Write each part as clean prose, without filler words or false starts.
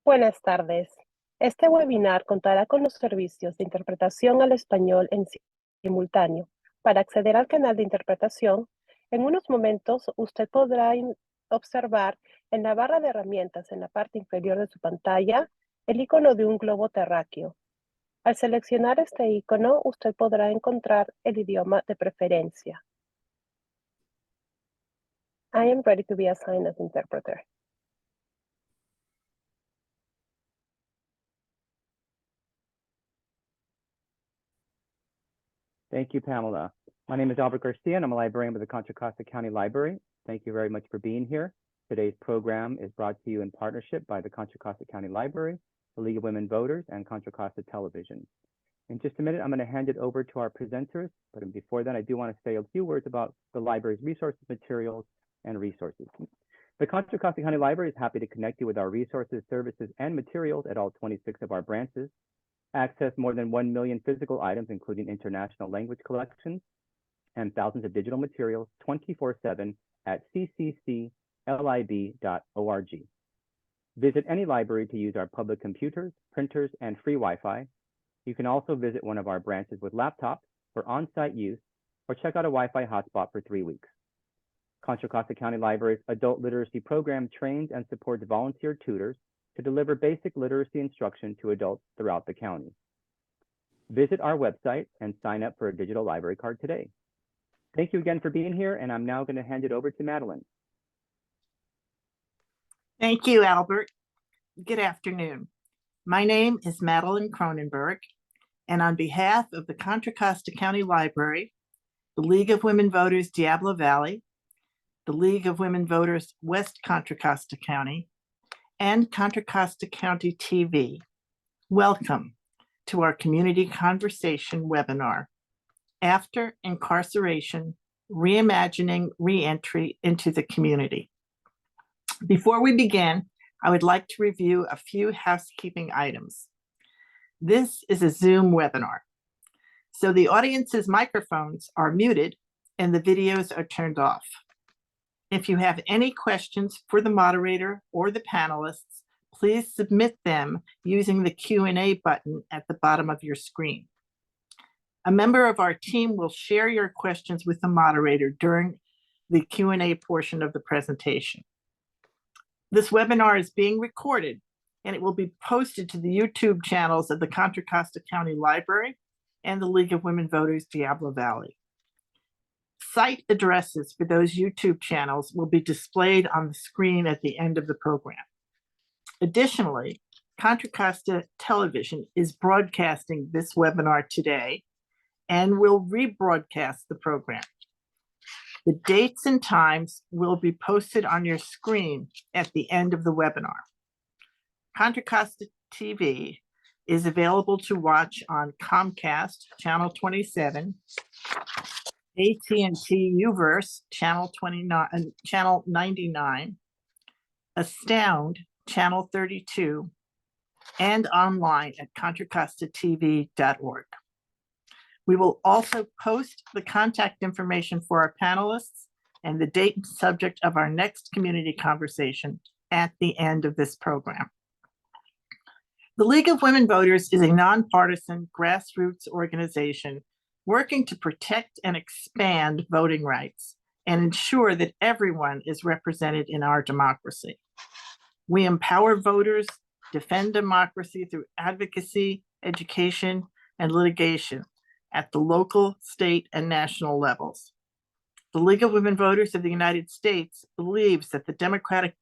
Buenas tardes. Este webinar contará con los servicios de interpretación al español en simultáneo. Para acceder al canal de interpretación, en unos momentos usted podrá observar en la barra de herramientas en la parte inferior de su pantalla el icono de un globo terráqueo. Al seleccionar este icono, usted podrá encontrar el idioma de preferencia. I am ready to be assigned as interpreter. Thank you, Pamela. My name is Albert Garcia, and I'm a librarian with the Contra Costa County Library. Thank you very much for being here. Today's program is brought to you in partnership by the Contra Costa County Library, the League of Women Voters, and Contra Costa Television. In just a minute, I'm going to hand it over to our presenters, but before that, I do want to say a few words about the library's resources, materials, and resources. The Contra Costa County Library is happy to connect you with our resources, services, and materials at all 26 of our branches. Access more than 1 million physical items, including international language collections and thousands of digital materials 24/7 at ccclib.org. Visit any library to use our public computers, printers, and free Wi-Fi. You can also visit one of our branches with laptops for on-site use or check out a Wi-Fi hotspot for 3 weeks. Contra Costa County Library's adult literacy program trains and supports volunteer tutors to deliver basic literacy instruction to adults throughout the county. Visit our website and sign up for a digital library card today. Thank you again for being here, and I'm now going to hand it over to Madeline. Thank you, Albert. Good afternoon. My name is Madeline Cronenberg, and on behalf of the Contra Costa County Library, the League of Women Voters Diablo Valley, the League of Women Voters West Contra Costa County, and Contra Costa County TV. Welcome to our community conversation webinar, After Incarceration, Reimagining Reentry into the Community. Before we begin, I would like to review a few housekeeping items. This is a Zoom webinar, so the audience's microphones are muted and the videos are turned off. If you have any questions for the moderator or the panelists, please submit them using the Q&A button at the bottom of your screen. A member of our team will share your questions with the moderator during the Q&A portion of the presentation. This webinar is being recorded and it will be posted to the YouTube channels of the Contra Costa County Library and the League of Women Voters Diablo Valley. Site addresses for those YouTube channels will be displayed on the screen at the end of the program. Additionally, Contra Costa Television is broadcasting this webinar today and will rebroadcast the program. The dates and times will be posted on your screen at the end of the webinar. Contra Costa TV is available to watch on Comcast, Channel 27, AT&T Uverse, Channel 99, Astound, Channel 32, and online at ContraCostaTV.org. We will also post the contact information for our panelists and the date and subject of our next community conversation at the end of this program. The League of Women Voters is a nonpartisan grassroots organization working to protect and expand voting rights and ensure that everyone is represented in our democracy. We empower voters, defend democracy through advocacy, education, and litigation at the local, state, and national levels. The League of Women Voters of the United States believes that democratic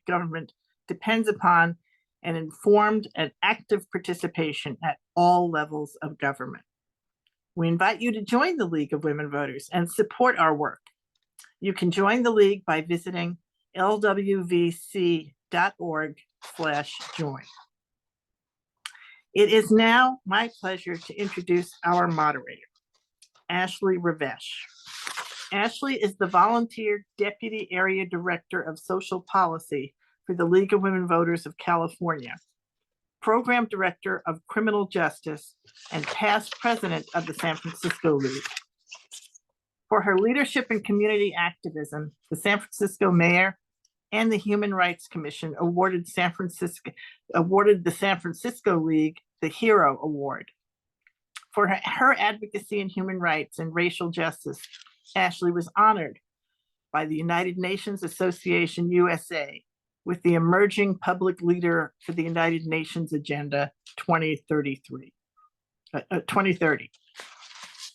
government depends upon an informed and active participation at all levels of government. We invite you to join the League of Women Voters and support our work. You can join the League by visiting lwvc.org/join. It is now my pleasure to introduce our moderator, Ashley Raveche. Ashley is the volunteer Deputy Area Director of Social Policy for the League of Women Voters of California, Program Director of Criminal Justice, and past President of the San Francisco League. For her leadership in community activism, the San Francisco Mayor and the Human Rights Commission awarded the San Francisco League the Hero Award. For her advocacy in human rights and racial justice, Ashley was honored by the United Nations Association USA with the Emerging Public Leader for the United Nations Agenda 2030.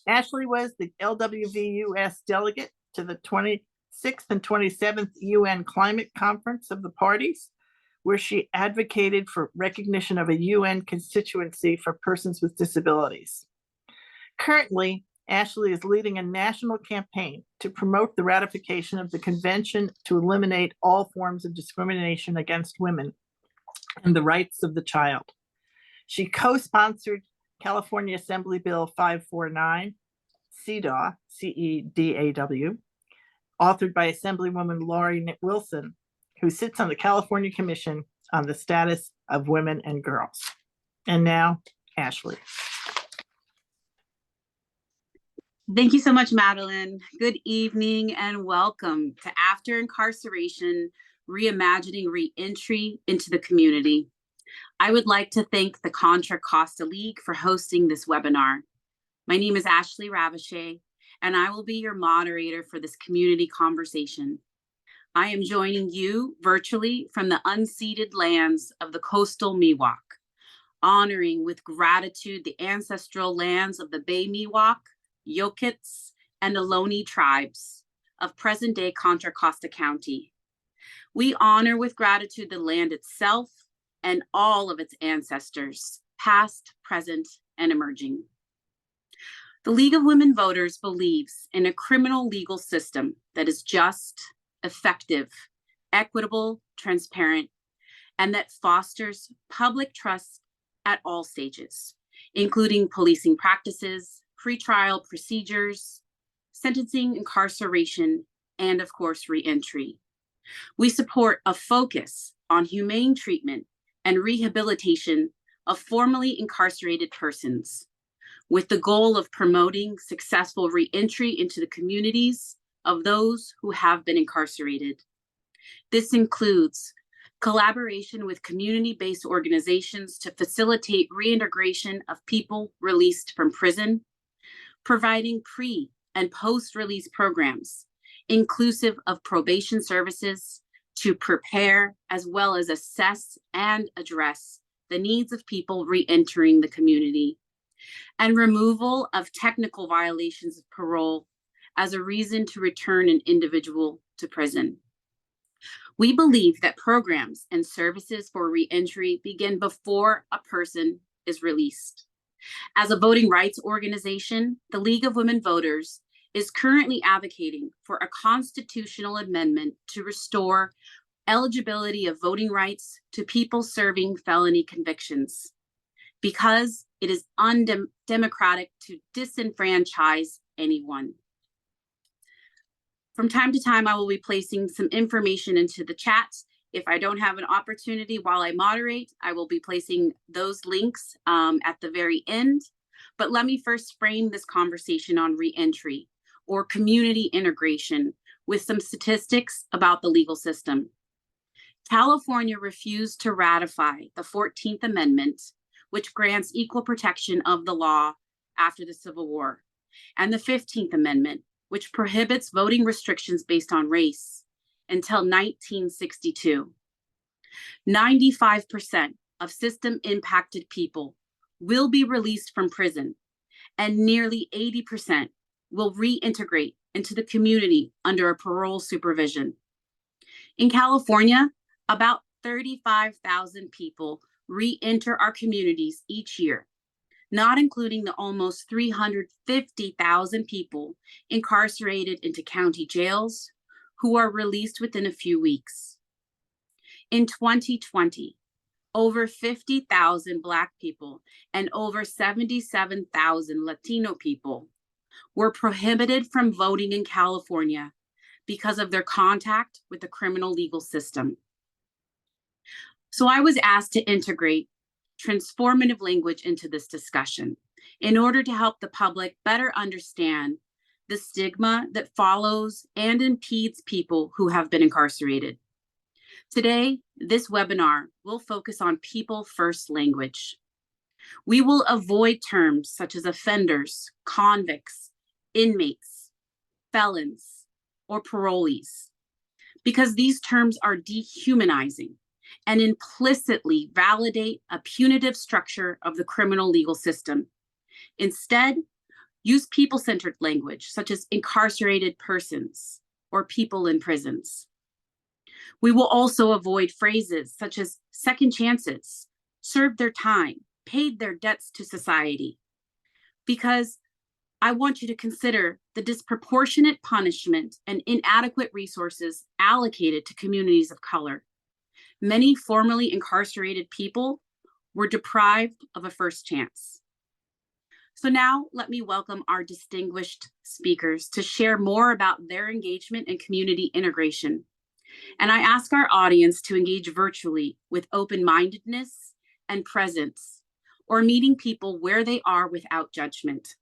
Ashley was the LWVC delegate to the 26th and 27th UN Climate Conference of the Parties, where she advocated for recognition of a UN constituency for persons with disabilities. Currently, Ashley is leading a national campaign to promote the ratification of the Convention to eliminate all forms of discrimination against women and the rights of the child. She co-sponsored California Assembly Bill 549, CEDAW, C-E-D-A-W, authored by Assemblywoman Lori Wilson, who sits on the California Commission on the Status of Women and Girls. And now, Ashley. Thank you so much, Madeline. Good evening and welcome to After Incarceration, Reimagining Reentry into the Community. I would like to thank the Contra Costa League for hosting this webinar. My name is Ashley Raveche, and I will be your moderator for this community conversation. I am joining you virtually from the unceded lands of the coastal Miwok, honoring with gratitude the ancestral lands of the Bay Miwok, Yokits, and Ohlone tribes of present-day Contra Costa County. We honor with gratitude the land itself and all of its ancestors, past, present, and emerging. The League of Women Voters believes in a criminal legal system that is just, effective, equitable, transparent, and that fosters public trust at all stages, including policing practices, pretrial procedures, sentencing, incarceration, and of course, reentry. We support a focus on humane treatment and rehabilitation of formerly incarcerated persons, with the goal of promoting successful reentry into the communities of those who have been incarcerated. This includes collaboration with community-based organizations to facilitate reintegration of people released from prison, providing pre- and post-release programs, inclusive of probation services, to prepare as well as assess and address the needs of people re-entering the community, and removal of technical violations of parole as a reason to return an individual to prison. We believe that programs and services for re-entry begin before a person is released. As a voting rights organization, the League of Women Voters is currently advocating for a constitutional amendment to restore eligibility of voting rights to people serving felony convictions, because it is undemocratic to disenfranchise anyone. From time to time, I will be placing some information into the chat. If I don't have an opportunity while I moderate, I will be placing those links at the very end. But let me first frame this conversation on reentry or community integration with some statistics about the legal system. California refused to ratify the 14th Amendment, which grants equal protection of the law after the Civil War, and the 15th Amendment, which prohibits voting restrictions based on race, until 1962. 95% of system-impacted people will be released from prison, and nearly 80% will reintegrate into the community under a parole supervision. In California, about 35,000 people re-enter our communities each year, not including the almost 350,000 people incarcerated into county jails who are released within a few weeks. In 2020, over 50,000 Black people and over 77,000 Latino people were prohibited from voting in California because of their contact with the criminal legal system. So I was asked to integrate transformative language into this discussion in order to help the public better understand the stigma that follows and impedes people who have been incarcerated. Today, this webinar will focus on people-first language. We will avoid terms such as offenders, convicts, inmates, felons, or parolees, because these terms are dehumanizing and implicitly validate a punitive structure of the criminal legal system. Instead, use people-centered language such as incarcerated persons or people in prisons. We will also avoid phrases such as second chances, served their time, paid their debts to society, because I want you to consider the disproportionate punishment and inadequate resources allocated to communities of color. Many formerly incarcerated people were deprived of a first chance. So now let me welcome our distinguished speakers to share more about their engagement in community integration. And I ask our audience to engage virtually with open-mindedness and presence, or meeting people where they are without judgment.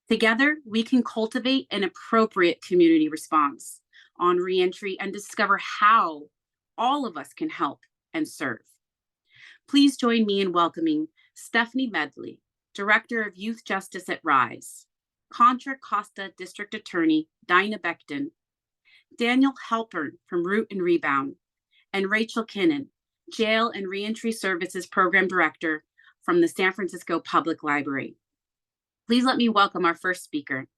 Together, we can cultivate an appropriate community response on reentry and discover how all of us can help and serve. Please join me in welcoming Stephanie Medley, Director of Youth Justice at RYSE, Contra Costa District Attorney Dinah Becton, Daniel Halpern from Root and Rebound, and Rachel Kinnon, Jail and Reentry Services Program Director from the San Francisco Public Library. Please let me welcome our first speaker.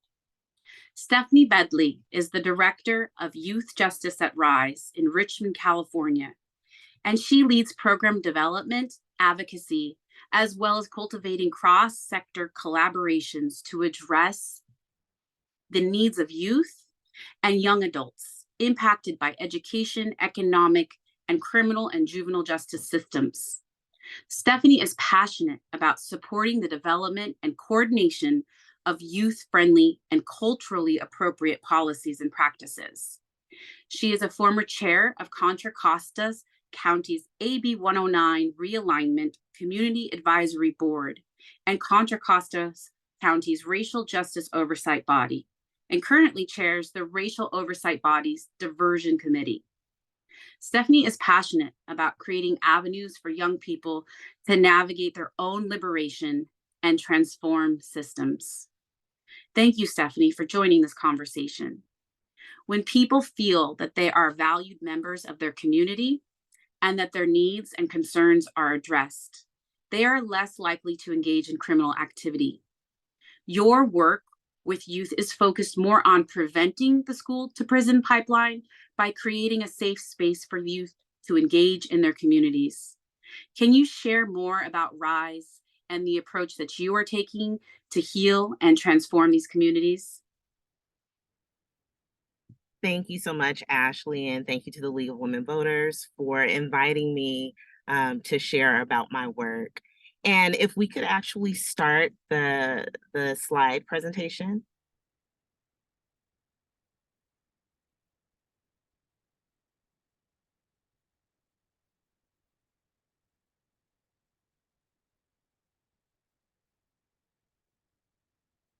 Stephanie Medley is the Director of Youth Justice at RYSE in Richmond, California, and she leads program development, advocacy, as well as cultivating cross-sector collaborations to address the needs of youth and young adults impacted by education, economic, and criminal and juvenile justice systems. Stephanie is passionate about supporting the development and coordination of youth-friendly and culturally appropriate policies and practices. She is a former chair of Contra Costa County's AB 109 Realignment Community Advisory Board and Contra Costa County's Racial Justice Oversight Body, and currently chairs the Racial Oversight Body's Diversion Committee. Stephanie is passionate about creating avenues for young people to navigate their own liberation and transform systems. Thank you, Stephanie, for joining this conversation. When people feel that they are valued members of their community and that their needs and concerns are addressed, they are less likely to engage in criminal activity. Your work with youth is focused more on preventing the school to prison pipeline by creating a safe space for youth to engage in their communities. Can you share more about RYSE and the approach that you are taking to heal and transform these communities? Thank you so much, Ashley, and thank you to the League of Women Voters for inviting me to share about my work. And if we could actually start the slide presentation.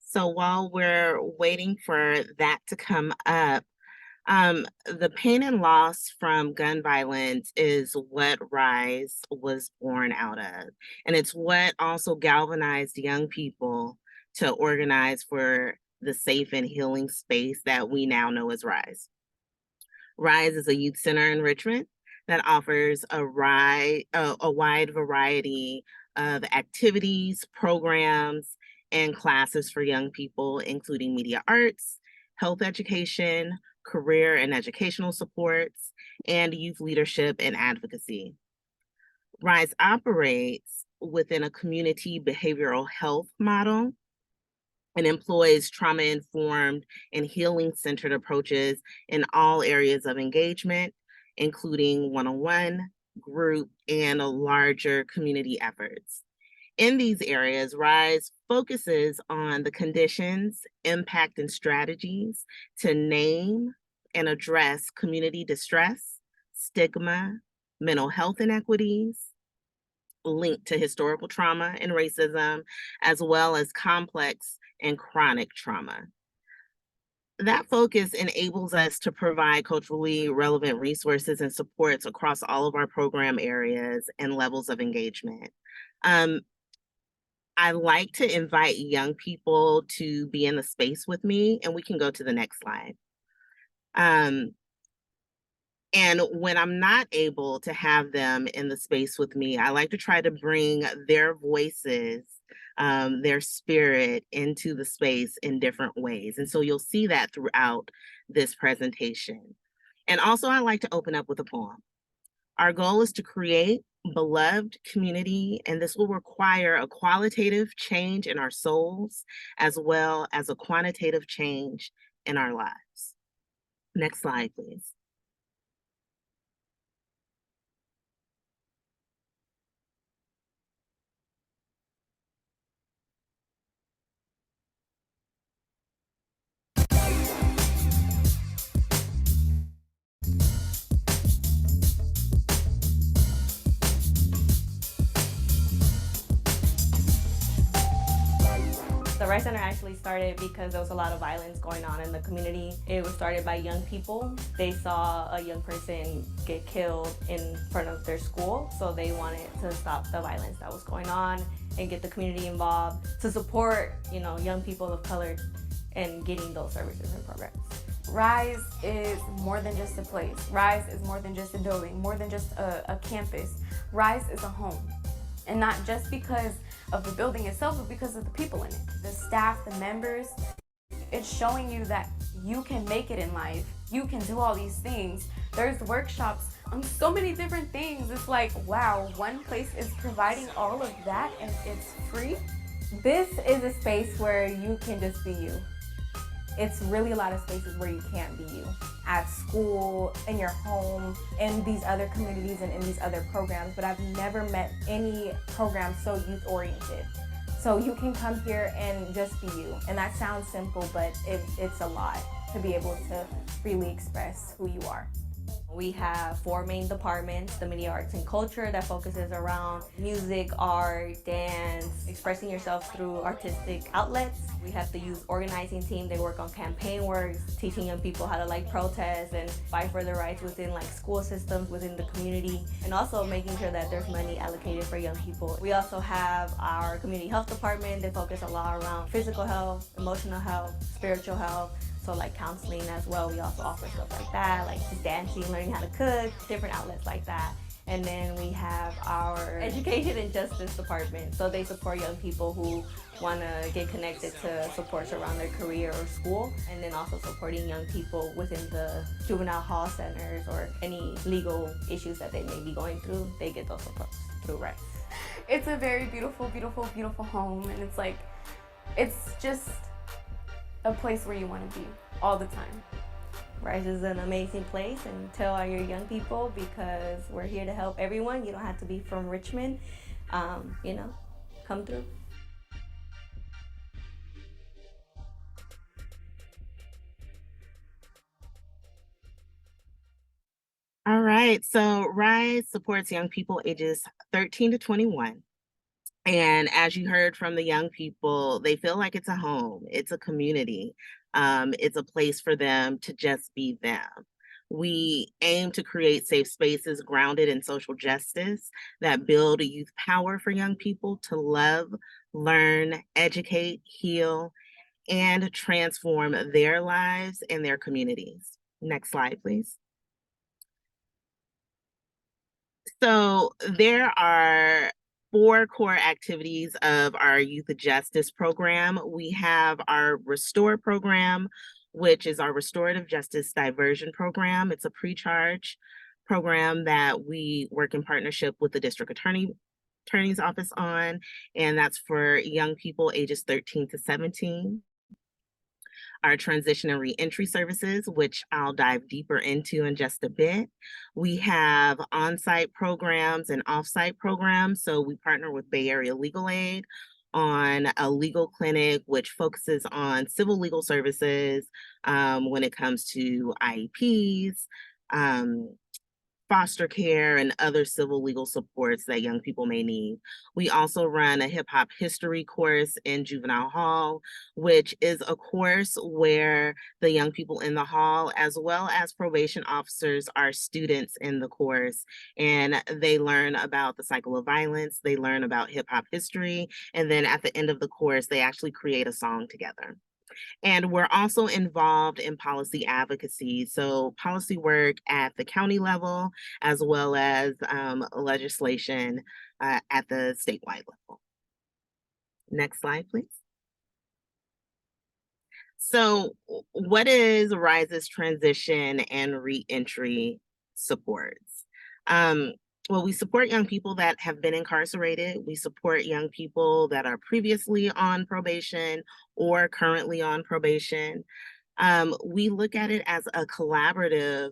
So while we're waiting for that to come up, the pain and loss from gun violence is what RYSE was born out of. And it's what also galvanized young people to organize for the safe and healing space that we now know as RYSE. RYSE is a youth center in Richmond that offers a wide variety of activities, programs, and classes for young people, including media arts, health education, career and educational supports, and youth leadership and advocacy. RYSE operates within a community behavioral health model and employs trauma-informed and healing-centered approaches in all areas of engagement, including one-on-one, group, and larger community efforts. In these areas, RYSE focuses on the conditions, impact, and strategies to name and address community distress, stigma, mental health inequities linked to historical trauma and racism, as well as complex and chronic trauma. that focus enables us to provide culturally relevant resources and supports across all of our program areas and levels of engagement. I like to invite young people to be in the space with me, and we can go to the next slide. And when I'm not able to have them in the space with me, I like to try to bring their voices, their spirit into the space in different ways. And so you'll see that throughout this presentation. And also I like to open up with a poem. Our goal is to create beloved community, and this will require a qualitative change in our souls, as well as a quantitative change in our lives. Next slide, please. The RYSE Center actually started because there was a lot of violence going on in the community. It was started by young people. They saw a young person get killed in front of their school, so they wanted to stop the violence that was going on and get the community involved to support, young people of color and getting those services and programs. RYSE is more than just a place. RYSE is more than just a building, more than just a campus. RYSE is a home. And not just because of the building itself, but because of the people in it. The staff, the members, it's showing you that you can make it in life. You can do all these things. There's workshops on so many different things. It's like, wow, one place is providing all of that and it's free. This is a space where you can just be you. It's really a lot of spaces where you can't be you. At school, in your home, in these other communities and in these other programs, but I've never met any program so youth-oriented. So you can come here and just be you. And that sounds simple, but it's a lot to be able to freely express who you are. We have 4 main departments: the Media Arts and Culture, that focuses around music, art, dance, expressing yourself through artistic outlets. We have the Youth Organizing team. They work on campaign work, teaching young people how to protest and fight for their rights within school systems, within the community, and also making sure that there's money allocated for young people. We also have our Community Health Department. They focus a lot around physical health, emotional health, spiritual health. So counseling as well. We also offer stuff like that, just dancing, learning how to cook, different outlets like that. And then we have our Education and Justice Department. So they support young people who want to get connected to supports around their career or school. And then also supporting young people within the juvenile hall centers or any legal issues that they may be going through. They get those supports through RYSE. It's a very beautiful, beautiful, beautiful home. And it's just a place where you want to be all the time. RYSE is an amazing place, and tell all your young people, because we're here to help everyone. You don't have to be from Richmond, come through. All right, so RYSE supports young people ages 13 to 21. And as you heard from the young people, they feel like it's a home, it's a community, it's a place for them to just be them. We aim to create safe spaces grounded in social justice that build a youth power for young people to love, learn, educate, heal, and transform their lives and their communities. Next slide, please. So there are 4 core activities of our Youth Justice program. We have our Restore program, which is our Restorative Justice Diversion program. It's a pre-charge program that we work in partnership with the District Attorney's Office on, and that's for young people ages 13 to 17. Our transition and reentry services, which I'll dive deeper into in just a bit. We have on-site programs and off-site programs. So we partner with Bay Area Legal Aid on a legal clinic, which focuses on civil legal services when it comes to IEPs, foster care and other civil legal supports that young people may need. We also run a hip hop history course in juvenile hall, which is a course where the young people in the hall, as well as probation officers, are students in the course, and they learn about the cycle of violence, they learn about hip hop history, and then at the end of the course, they actually create a song together. And we're also involved in policy advocacy, so policy work at the county level, as well as legislation at the statewide level. Next slide, please. So what is RYSE's transition and reentry supports? Well, we support young people that have been incarcerated. We support young people that are previously on probation or currently on probation. We look at it as a collaborative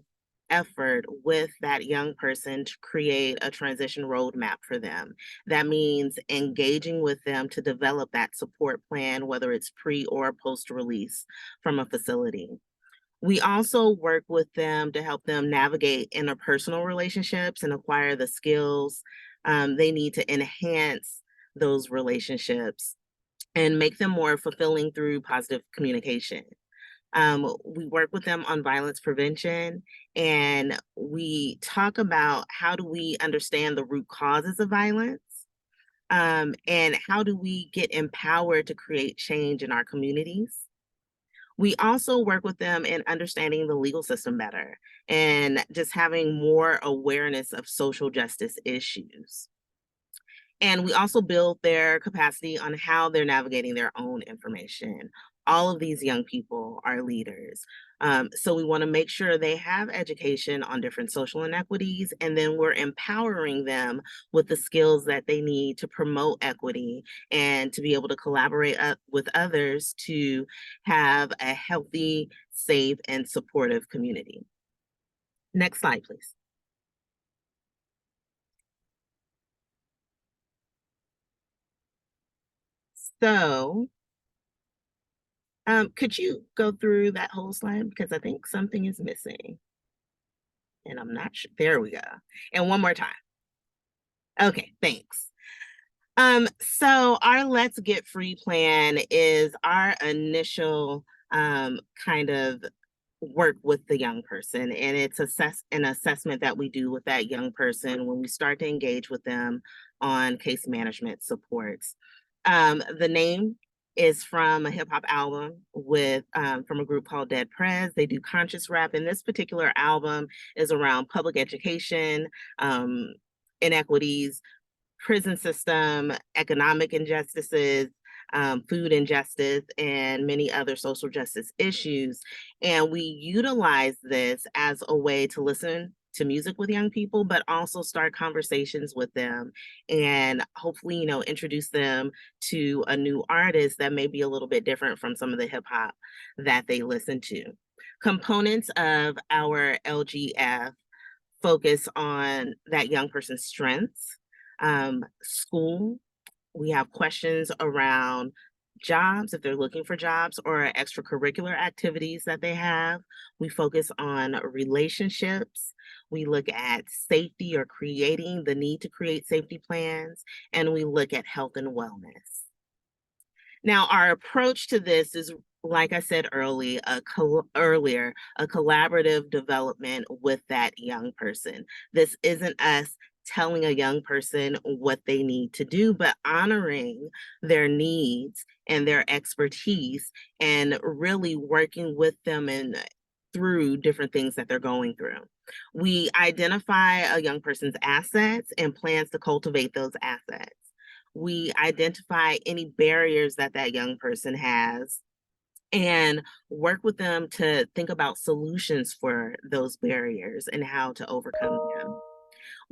effort with that young person to create a transition roadmap for them. That means engaging with them to develop that support plan, whether it's pre or post-release from a facility. We also work with them to help them navigate interpersonal relationships and acquire the skills they need to enhance those relationships and make them more fulfilling through positive communication. We work with them on violence prevention, and we talk about how do we understand the root causes of violence, and how do we get empowered to create change in our communities. We also work with them in understanding the legal system better and just having more awareness of social justice issues. And we also build their capacity on how they're navigating their own information. All of these young people are leaders. So we want to make sure they have education on different social inequities, and then we're empowering them with the skills that they need to promote equity and to be able to collaborate with others to have a healthy, safe, and supportive community. Next slide, please. So, could you go through that whole slide? Because I think something is missing. And I'm not sure. There we go. And one more time. Okay, thanks. So our Let's Get Free plan is our initial kind of work with the young person. And it's an assessment that we do with that young person when we start to engage with them on case management supports. The name is from a hip hop album with from a group called Dead Prez. They do conscious rap, and this particular album is around public education, inequities, prison system, economic injustices, food injustice, and many other social justice issues. And we utilize this as a way to listen to music with young people, but also start conversations with them and hopefully, you know, introduce them to a new artist that may be a little bit different from some of the hip hop that they listen to. Components of our LGF focus on that young person's strengths, school. We have questions around jobs, if they're looking for jobs, or extracurricular activities that they have. We focus on relationships. We look at safety or creating the need to create safety plans, and we look at health and wellness. Now, our approach to this is, like I said earlier, a collaborative development with that young person. This isn't us telling a young person what they need to do, but honoring their needs and their expertise and really working with them and through different things that they're going through. We identify a young person's assets and plans to cultivate those assets. We identify any barriers that that young person has and work with them to think about solutions for those barriers and how to overcome them.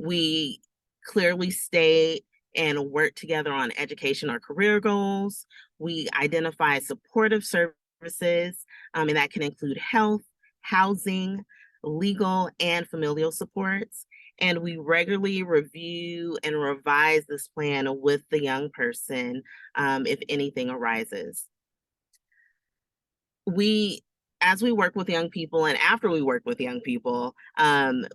We clearly state and work together on education or career goals. We identify supportive services, and that can include health, housing, legal, and familial supports. And we regularly review and revise this plan with the young person if anything arises. We as we work with young people and after we work with young people,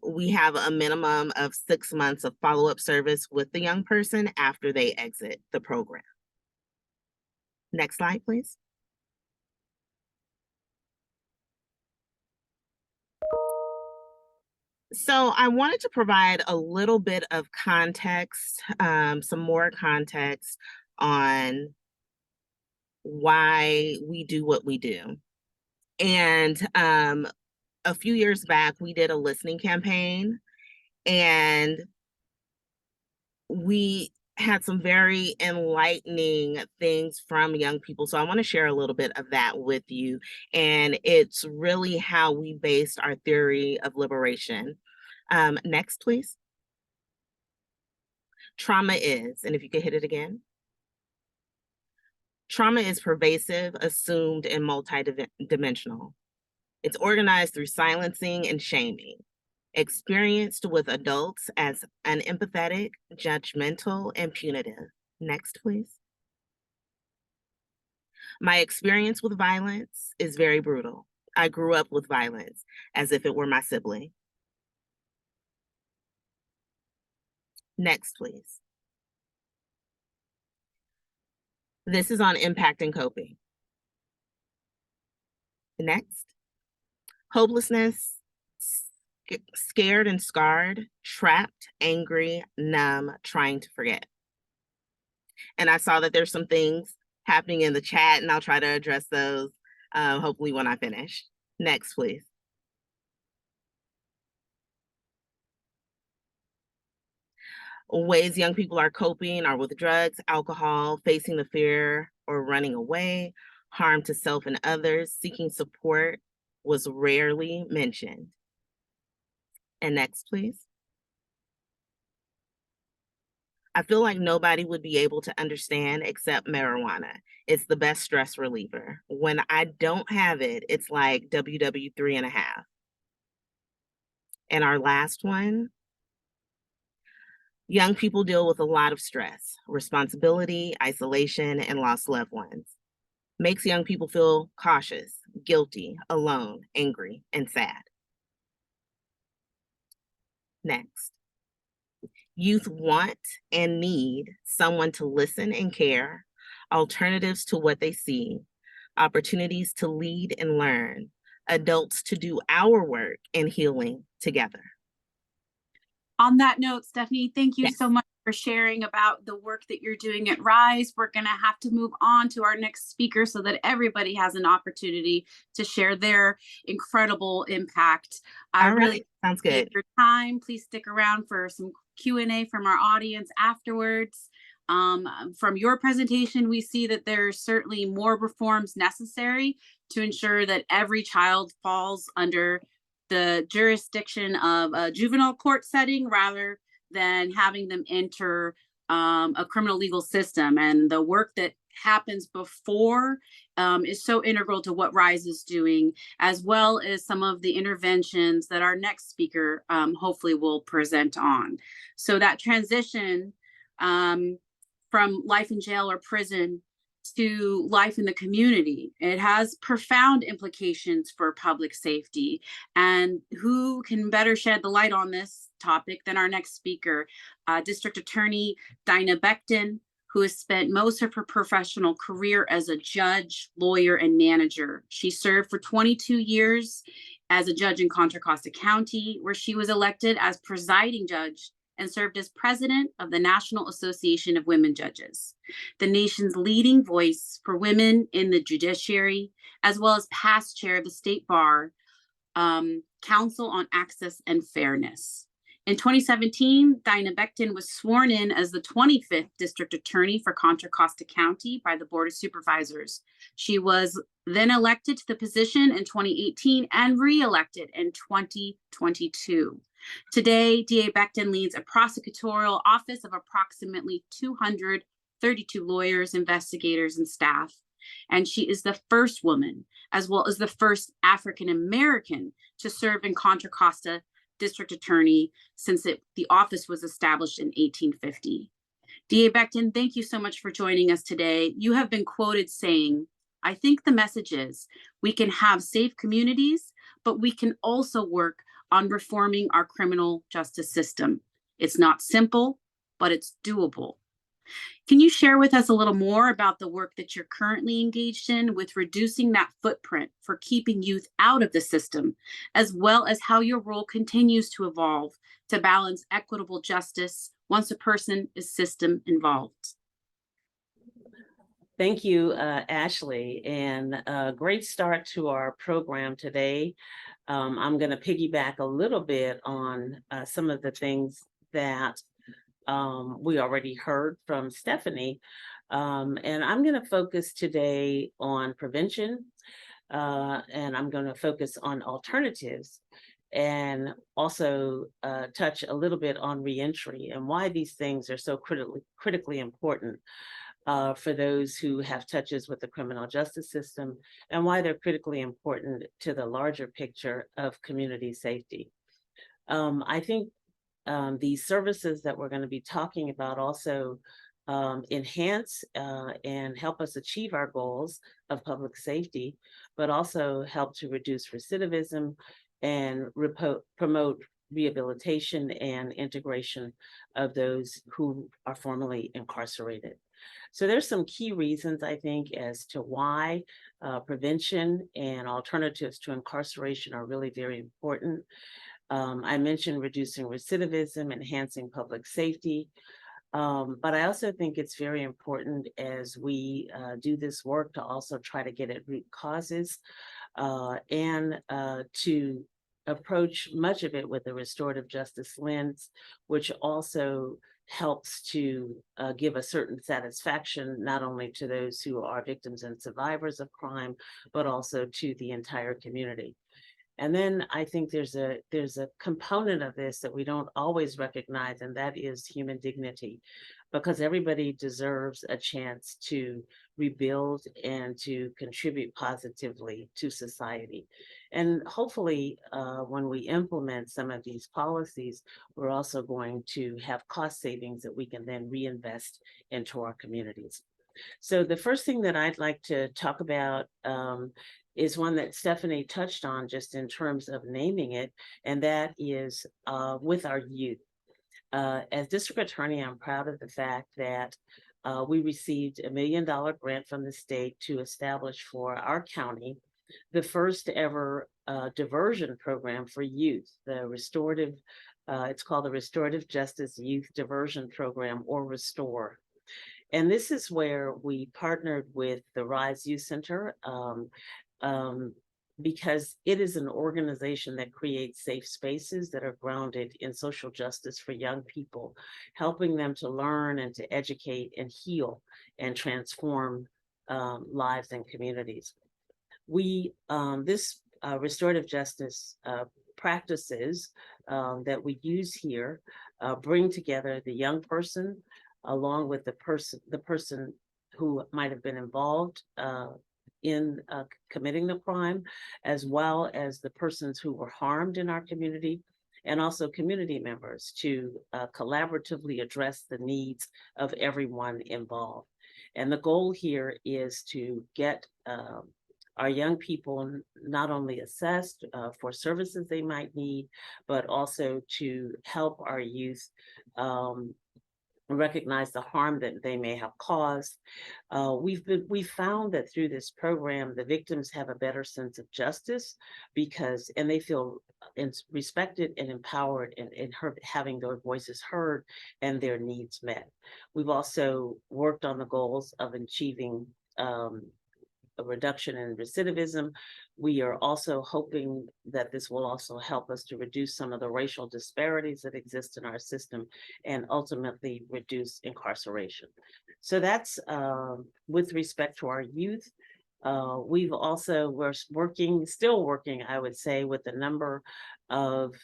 we have a minimum of 6 months of follow-up service with the young person after they exit the program. Next slide, please. So I wanted to provide a little bit of context, some more context on why we do what we do. And a few years back, we did a listening campaign, and we had some very enlightening things from young people. So I want to share a little bit of that with you. And it's really how we based our theory of liberation. Next, please. Trauma is, and if you could hit it again. Trauma is pervasive, assumed, and multidimensional. It's organized through silencing and shaming, experienced with adults as unempathetic, judgmental, and punitive. Next, please. My experience with violence is very brutal. I grew up with violence as if it were my sibling. Next, please. This is on impact and coping. Next. Hopelessness, scared and scarred, trapped, angry, numb, trying to forget. And I saw that there's some things happening in the chat, and I'll try to address those hopefully when I finish. Next, please. Ways young people are coping are with drugs, alcohol, facing the fear or running away, harm to self and others, seeking support was rarely mentioned. And next, please. I feel like nobody would be able to understand except marijuana. It's the best stress reliever. When I don't have it, it's like WW3.5. And our last one, young people deal with a lot of stress, responsibility, isolation, and lost loved ones. Makes young people feel cautious, guilty, alone, angry, and sad. Next. Youth want and need someone to listen and care, alternatives to what they see, opportunities to lead and learn, adults to do our work and healing together. On that note, Stephanie, thank you so much for sharing about the work that you're doing at RYSE. We're going to have to move on to our next speaker so that everybody has an opportunity to share their incredible impact. I really sounds good. Your time. Please stick around for some Q&A from our audience afterwards. From your presentation, we see that there's certainly more reforms necessary to ensure that every child falls under the jurisdiction of a juvenile court setting rather than having them enter a criminal legal system. And the work that happens before is so integral to what RYSE is doing, as well as some of the interventions that our next speaker hopefully will present on. So that transition from life in jail or prison to life in the community, it has profound implications for public safety. And who can better shed the light on this topic than our next speaker, District Attorney Dinah Becton, who has spent most of her professional career as a judge, lawyer, and manager. She served for 22 years as a judge in Contra Costa County, where she was elected as presiding judge and served as president of the National Association of Women Judges, the nation's leading voice for women in the judiciary, as well as past chair of the State Bar Council on Access and Fairness. In 2017, Dinah Becton was sworn in as the 25th District Attorney for Contra Costa County by the Board of Supervisors. She was then elected to the position in 2018 and re-elected in 2022. Today, DA Becton leads a prosecutorial office of approximately 232 lawyers, investigators, and staff. And she is the first woman, as well as the first African-American to serve in Contra Costa District Attorney since the office was established in 1850. DA Becton, thank you so much for joining us today. You have been quoted saying, I think the message is we can have safe communities, but we can also work on reforming our criminal justice system. It's not simple, but it's doable. Can you share with us a little more about the work that you're currently engaged in with reducing that footprint for keeping youth out of the system, as well as how your role continues to evolve to balance equitable justice once a person is system involved? Thank you, Ashley, and a great start to our program today. I'm going to piggyback a little bit on some of the things that we already heard from Stephanie, and I'm going to focus today on prevention, and I'm going to focus on alternatives, and also touch a little bit on reentry and why these things are so critically important for those who have touches with the criminal justice system, and why they're critically important to the larger picture of community safety. I think these services that we're going to be talking about also enhance and help us achieve our goals of public safety, but also help to reduce recidivism and promote rehabilitation and integration of those who are formerly incarcerated. So there's some key reasons, I think, as to why prevention and alternatives to incarceration are really very important. I mentioned reducing recidivism, enhancing public safety, but I also think it's very important as we do this work to also try to get at root causes and to approach much of it with a restorative justice lens, which also helps to give a certain satisfaction, not only to those who are victims and survivors of crime, but also to the entire community. And then I think there's a component of this that we don't always recognize, and that is human dignity, because everybody deserves a chance to rebuild and to contribute positively to society. And hopefully, when we implement some of these policies, we're also going to have cost savings that we can then reinvest into our communities. So the first thing that I'd like to talk about is one that Stephanie touched on just in terms of naming it, and that is with our youth. As district attorney, I'm proud of the fact that we received $1 million grant from the state to establish for our county the first ever diversion program for youth, the restorative, it's called the Restorative Justice Youth Diversion Program, or RESTORE. And this is where we partnered with the RYSE Youth Center because it is an organization that creates safe spaces that are grounded in social justice for young people, helping them to learn and to educate and heal and transform lives and communities. This restorative justice practices that we use here bring together the young person along with the person who might have been involved in committing the crime, as well as the persons who were harmed in our community, and also community members to collaboratively address the needs of everyone involved. And the goal here is to get our young people not only assessed for services they might need, but also to help our youth recognize the harm that they may have caused. We've found that through this program, the victims have a better sense of justice and they feel respected and empowered in having their voices heard and their needs met. We've also worked on the goals of achieving a reduction in recidivism. We are also hoping that this will also help us to reduce some of the racial disparities that exist in our system and ultimately reduce incarceration. So that's with respect to our youth. We're still working, I would say, with a number of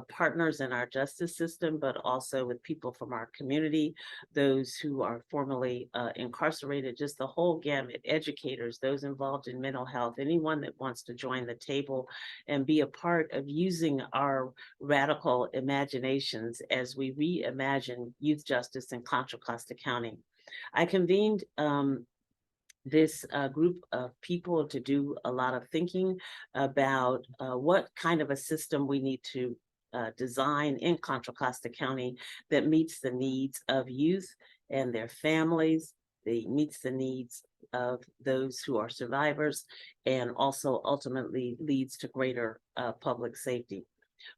partners in our justice system, but also with people from our community, those who are formerly incarcerated, just the whole gamut, educators, those involved in mental health, anyone that wants to join the table and be a part of using our radical imaginations as we reimagine youth justice in Contra Costa County. I convened this group of people to do a lot of thinking about what kind of a system we need to design in Contra Costa County that meets the needs of youth and their families, that meets the needs of those who are survivors, and also ultimately leads to greater public safety.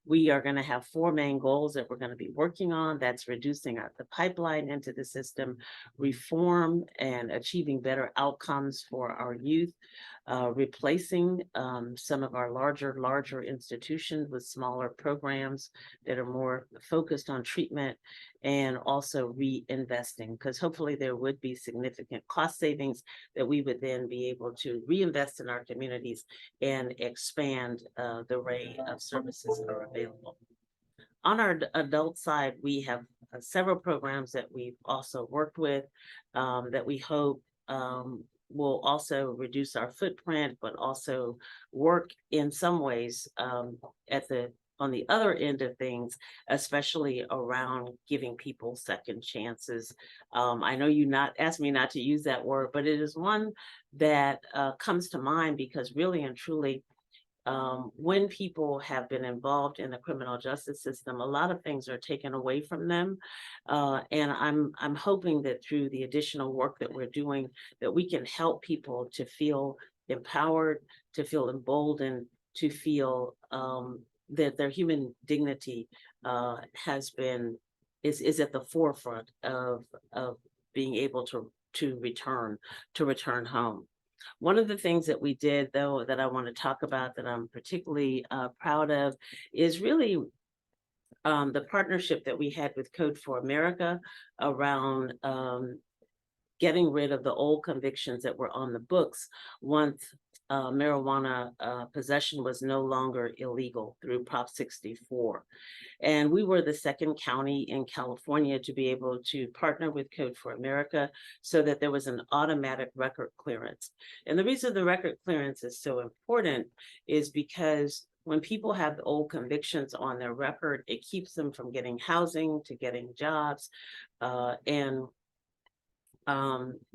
We are going to have 4 main goals that we're going to be working on. That's reducing the pipeline into the system, reform and achieving better outcomes for our youth, replacing some of our larger institutions with smaller programs that are more focused on treatment, and also reinvesting, because hopefully there would be significant cost savings that we would then be able to reinvest in our communities and expand the array of services that are available. On our adult side, we have several programs that we've also worked with that we hope will also reduce our footprint, but also work in some ways on the other end of things, especially around giving people second chances. I know you asked me not to use that word, but it is one that comes to mind because really and truly, when people have been involved in the criminal justice system, a lot of things are taken away from them. And I'm hoping that through the additional work that we're doing, that we can help people to feel empowered, to feel emboldened, to feel that their human dignity is at the forefront of being able to return home. One of the things that we did, though, that I want to talk about that I'm particularly proud of is really the partnership that we had with Code for America around getting rid of the old convictions that were on the books once marijuana possession was no longer illegal through Prop 64. And we were the second county in California to be able to partner with Code for America so that there was an automatic record clearance. And the reason the record clearance is so important is because when people have the old convictions on their record, it keeps them from getting housing, to getting jobs, and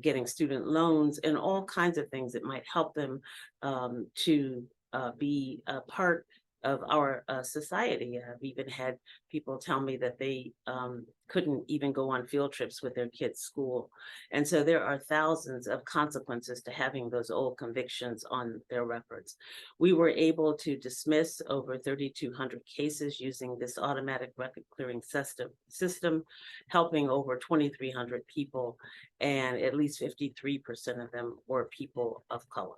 getting student loans and all kinds of things that might help them to be a part of our society. I've even had people tell me that they couldn't even go on field trips with their kids' school. And so there are thousands of consequences to having those old convictions on their records. We were able to dismiss over 3,200 cases using this automatic record clearing system, helping over 2,300 people, and at least 53% of them were people of color.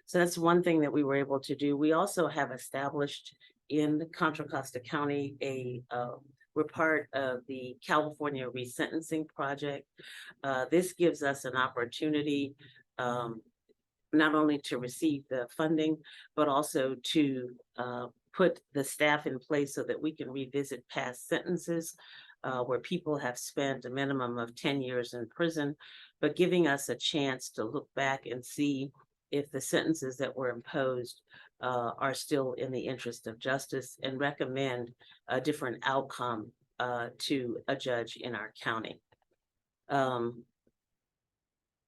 So that's one thing that we were able to do. We also have established in Contra Costa County we're part of the California Resentencing Project. This gives us an opportunity not only to receive the funding, but also to put the staff in place so that we can revisit past sentences where people have spent a minimum of 10 years in prison, but giving us a chance to look back and see if the sentences that were imposed are still in the interest of justice, and recommend a different outcome to a judge in our county.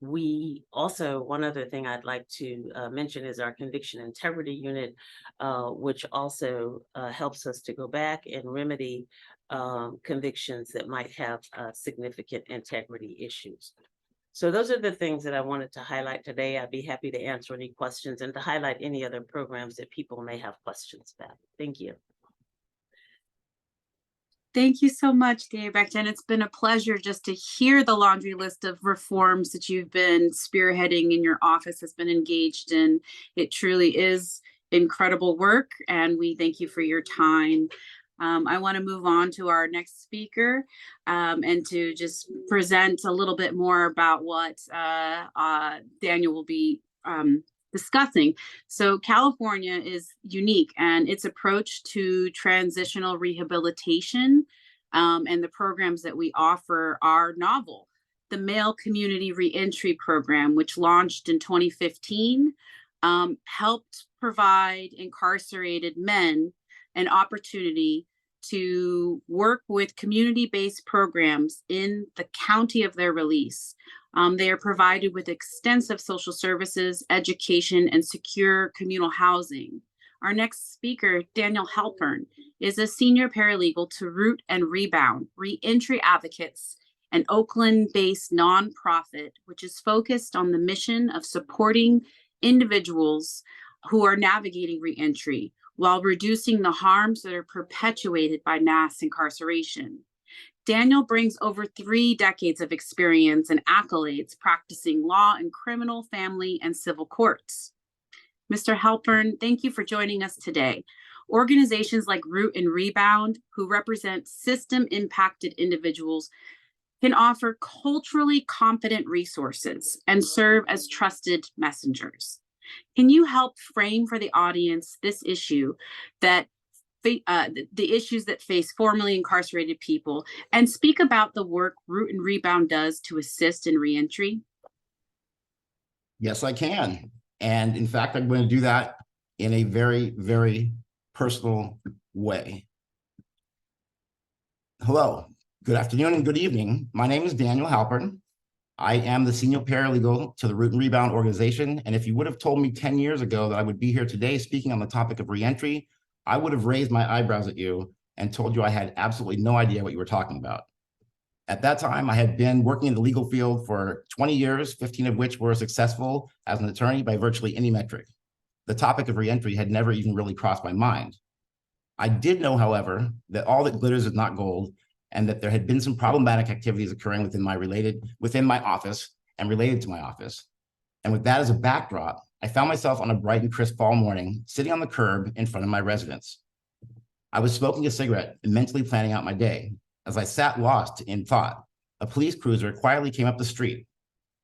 We also, one other thing I'd like to mention is our Conviction Integrity Unit, which also helps us to go back and remedy convictions that might have significant integrity issues. So those are the things that I wanted to highlight today. I'd be happy to answer any questions and to highlight any other programs that people may have questions about. Thank you. Thank you so much, DA Becton. It's been a pleasure just to hear the laundry list of reforms that you've been spearheading in your office, has been engaged in. It truly is incredible work, and we thank you for your time. I want to move on to our next speaker and to just present a little bit more about what Daniel will be discussing. So California is unique, and its approach to transitional rehabilitation and the programs that we offer are novel. The Male Community Reentry Program, which launched in 2015, helped provide incarcerated men an opportunity to work with community-based programs in the county of their release. They are provided with extensive social services, education, and secure communal housing. Our next speaker, Daniel Halpern, is a senior paralegal to Root and Rebound, Reentry Advocates, an Oakland-based nonprofit, which is focused on the mission of supporting individuals who are navigating reentry while reducing the harms that are perpetuated by mass incarceration. Daniel brings over 3 decades of experience and accolades practicing law in criminal, family, and civil courts. Mr. Halpern, thank you for joining us today. Organizations like Root and Rebound, who represent system-impacted individuals, can offer culturally competent resources and serve as trusted messengers. Can you help frame for the audience this issue that the issues that face formerly incarcerated people, and speak about the work Root and Rebound does to assist in reentry? Yes, I can. And in fact, I'm going to do that in a very, very personal way. Hello, good afternoon and good evening. My name is Daniel Halpern. I am the senior paralegal to the Root and Rebound organization. And if you would have told me 10 years ago that I would be here today speaking on the topic of reentry, I would have raised my eyebrows at you and told you I had absolutely no idea what you were talking about. At that time, I had been working in the legal field for 20 years, 15 of which were successful as an attorney by virtually any metric. The topic of reentry had never even really crossed my mind. I did know, however, that all that glitters is not gold, and that there had been some problematic activities occurring within my office and related to my office. And with that as a backdrop, I found myself on a bright and crisp fall morning, sitting on the curb in front of my residence. I was smoking a cigarette and mentally planning out my day. As I sat lost in thought, a police cruiser quietly came up the street.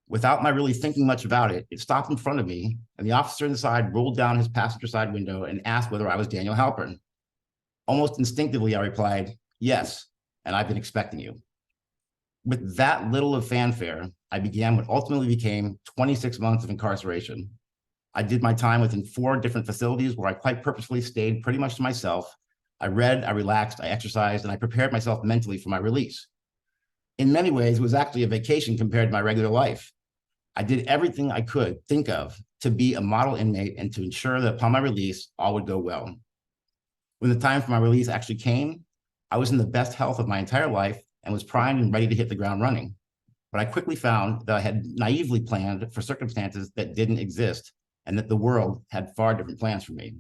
Without my really thinking much about it, it stopped in front of me, and the officer inside rolled down his passenger side window and asked whether I was Daniel Halpern. Almost instinctively, I replied, "Yes, and I've been expecting you." With that little of fanfare, I began what ultimately became 26 months of incarceration. I did my time within 4 different facilities where I quite purposefully stayed pretty much to myself. I read, I relaxed, I exercised, and I prepared myself mentally for my release. In many ways, it was actually a vacation compared to my regular life. I did everything I could think of to be a model inmate and to ensure that upon my release, all would go well. When the time for my release actually came, I was in the best health of my entire life and was primed and ready to hit the ground running. But I quickly found that I had naively planned for circumstances that didn't exist, and that the world had far different plans for me.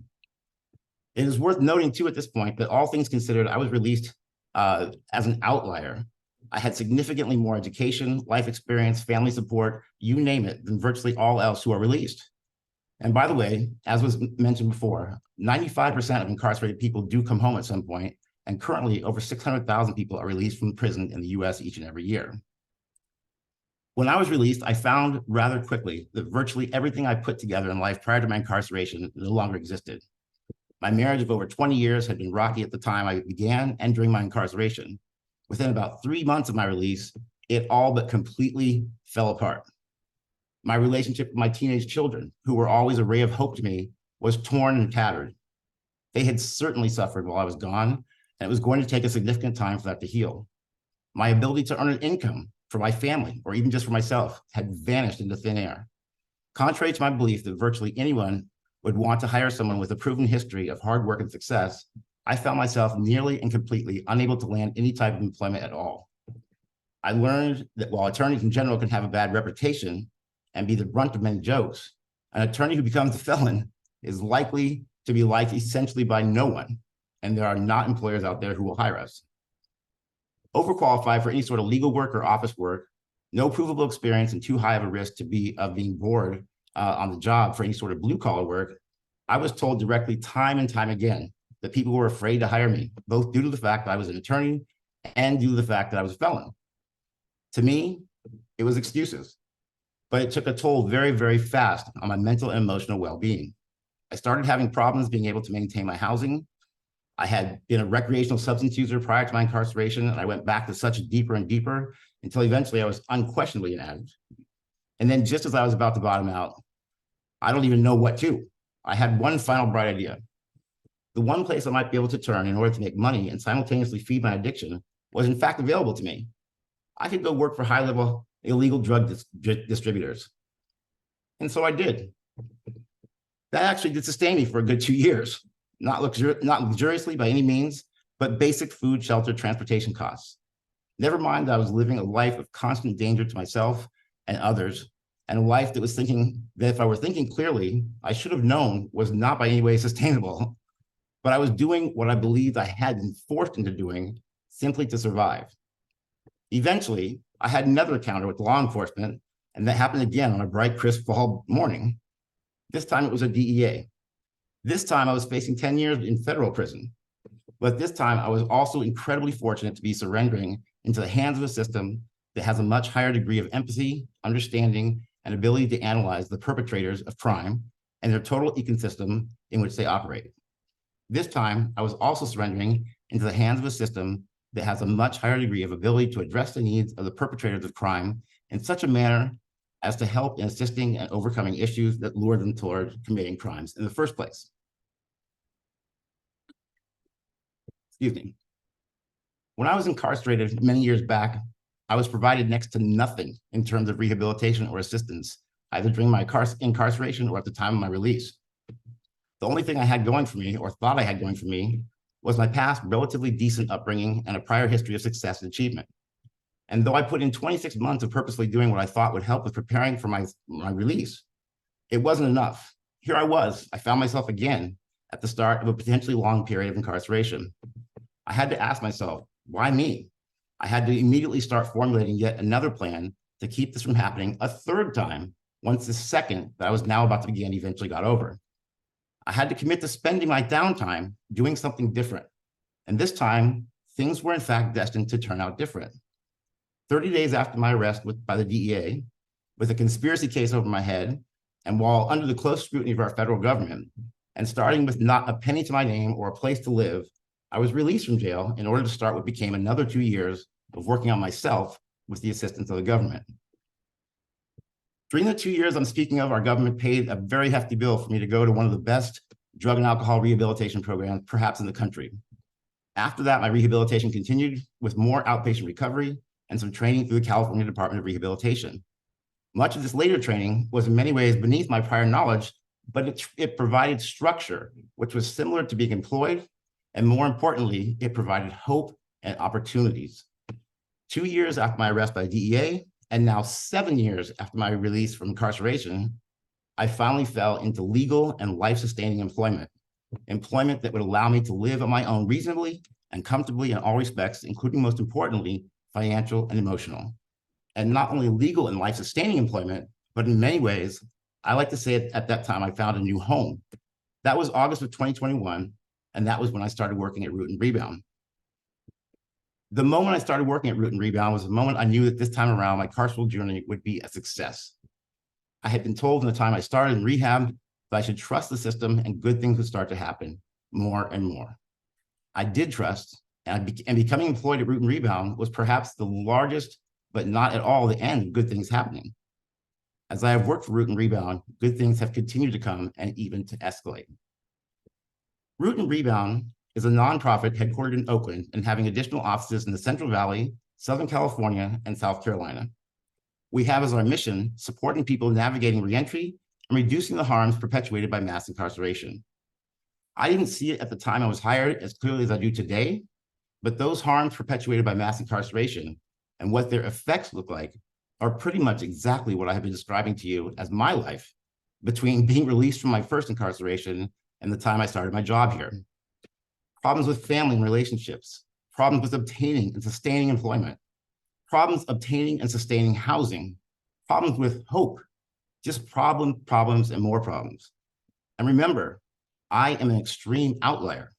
It is worth noting too at this point that all things considered, I was released as an outlier. I had significantly more education, life experience, family support, you name it, than virtually all else who are released. And by the way, as was mentioned before, 95% of incarcerated people do come home at some point, and currently over 600,000 people are released from prison in the US each and every year. When I was released, I found rather quickly that virtually everything I put together in life prior to my incarceration no longer existed. My marriage of over 20 years had been rocky at the time I began and during my incarceration. Within about 3 months of my release, it all but completely fell apart. My relationship with my teenage children, who were always a ray of hope to me, was torn and tattered. They had certainly suffered while I was gone, and it was going to take a significant time for that to heal. My ability to earn an income for my family, or even just for myself, had vanished into thin air. Contrary to my belief that virtually anyone would want to hire someone with a proven history of hard work and success, I found myself nearly and completely unable to land any type of employment at all. I learned that while attorneys in general can have a bad reputation and be the brunt of many jokes, an attorney who becomes a felon is likely to be liked essentially by no one, and there are not employers out there who will hire us. Overqualified for any sort of legal work or office work, no provable experience, and too high of a risk of being bored on the job for any sort of blue collar work, I was told directly time and time again that people were afraid to hire me, both due to the fact that I was an attorney and due to the fact that I was a felon. To me, it was excuses, but it took a toll very, very fast on my mental and emotional well-being. I started having problems being able to maintain my housing. I had been a recreational substance user prior to my incarceration, and I went back to such deeper and deeper until eventually I was unquestionably an addict. And then just as I was about to bottom out, I don't even know what to. I had one final bright idea. The one place I might be able to turn in order to make money and simultaneously feed my addiction was in fact available to me. I could go work for high-level illegal drug distributors. And so I did. That actually did sustain me for a good 2 years, not luxuriously by any means, but basic food, shelter, transportation costs. Never mind that I was living a life of constant danger to myself and others, and a life that was thinking that if I were thinking clearly, I should have known was not by any way sustainable. But I was doing what I believed I had been forced into doing simply to survive. Eventually, I had another encounter with law enforcement, and that happened again on a bright, crisp fall morning. This time it was a DEA. This time I was facing 10 years in federal prison. But this time I was also incredibly fortunate to be surrendering into the hands of a system that has a much higher degree of empathy, understanding, and ability to analyze the perpetrators of crime and their total ecosystem in which they operate. This time, I was also surrendering into the hands of a system that has a much higher degree of ability to address the needs of the perpetrators of crime in such a manner as to help in assisting and overcoming issues that lure them toward committing crimes in the first place. Excuse me. When I was incarcerated many years back, I was provided next to nothing in terms of rehabilitation or assistance, either during my incarceration or at the time of my release. The only thing I had going for me, or thought I had going for me, was my past relatively decent upbringing and a prior history of success and achievement. And though I put in 26 months of purposely doing what I thought would help with preparing for my release, it wasn't enough. Here I found myself again at the start of a potentially long period of incarceration. I had to ask myself, why me? I had to immediately start formulating yet another plan to keep this from happening a third time once the second that I was now about to begin eventually got over. I had to commit to spending my downtime doing something different. And this time, things were in fact destined to turn out different. 30 days after my arrest by the DEA, with a conspiracy case over my head, and while under the close scrutiny of our federal government, and starting with not a penny to my name or a place to live, I was released from jail in order to start what became another 2 years of working on myself with the assistance of the government. During the 2 years I'm speaking of, our government paid a very hefty bill for me to go to one of the best drug and alcohol rehabilitation programs, perhaps in the country. After that, my rehabilitation continued with more outpatient recovery and some training through the California Department of Rehabilitation. Much of this later training was in many ways beneath my prior knowledge, but it provided structure, which was similar to being employed, and more importantly, it provided hope and opportunities. 2 years after my arrest by the DEA, and now 7 years after my release from incarceration, I finally fell into legal and life-sustaining employment that would allow me to live on my own reasonably and comfortably in all respects, including, most importantly, financial and emotional. And not only legal and life-sustaining employment, but in many ways, I like to say at that time, I found a new home. That was August of 2021, and that was when I started working at Root and Rebound. The moment I started working at Root and Rebound was the moment I knew that this time around, my carceral journey would be a success. I had been told from the time I started in rehab that I should trust the system and good things would start to happen more and more. I did trust, and becoming employed at Root and Rebound was perhaps the largest, but not at all the end of good things happening. As I have worked for Root and Rebound, good things have continued to come and even to escalate. Root and Rebound is a nonprofit headquartered in Oakland and having additional offices in the Central Valley, Southern California, and South Carolina. We have as our mission supporting people navigating reentry and reducing the harms perpetuated by mass incarceration. I didn't see it at the time I was hired as clearly as I do today, but those harms perpetuated by mass incarceration and what their effects look like are pretty much exactly what I have been describing to you as my life between being released from my first incarceration and the time I started my job here. Problems with family and relationships, problems with obtaining and sustaining employment, problems obtaining and sustaining housing, problems with hope, just problems, and more problems. And remember, I am an extreme outlier.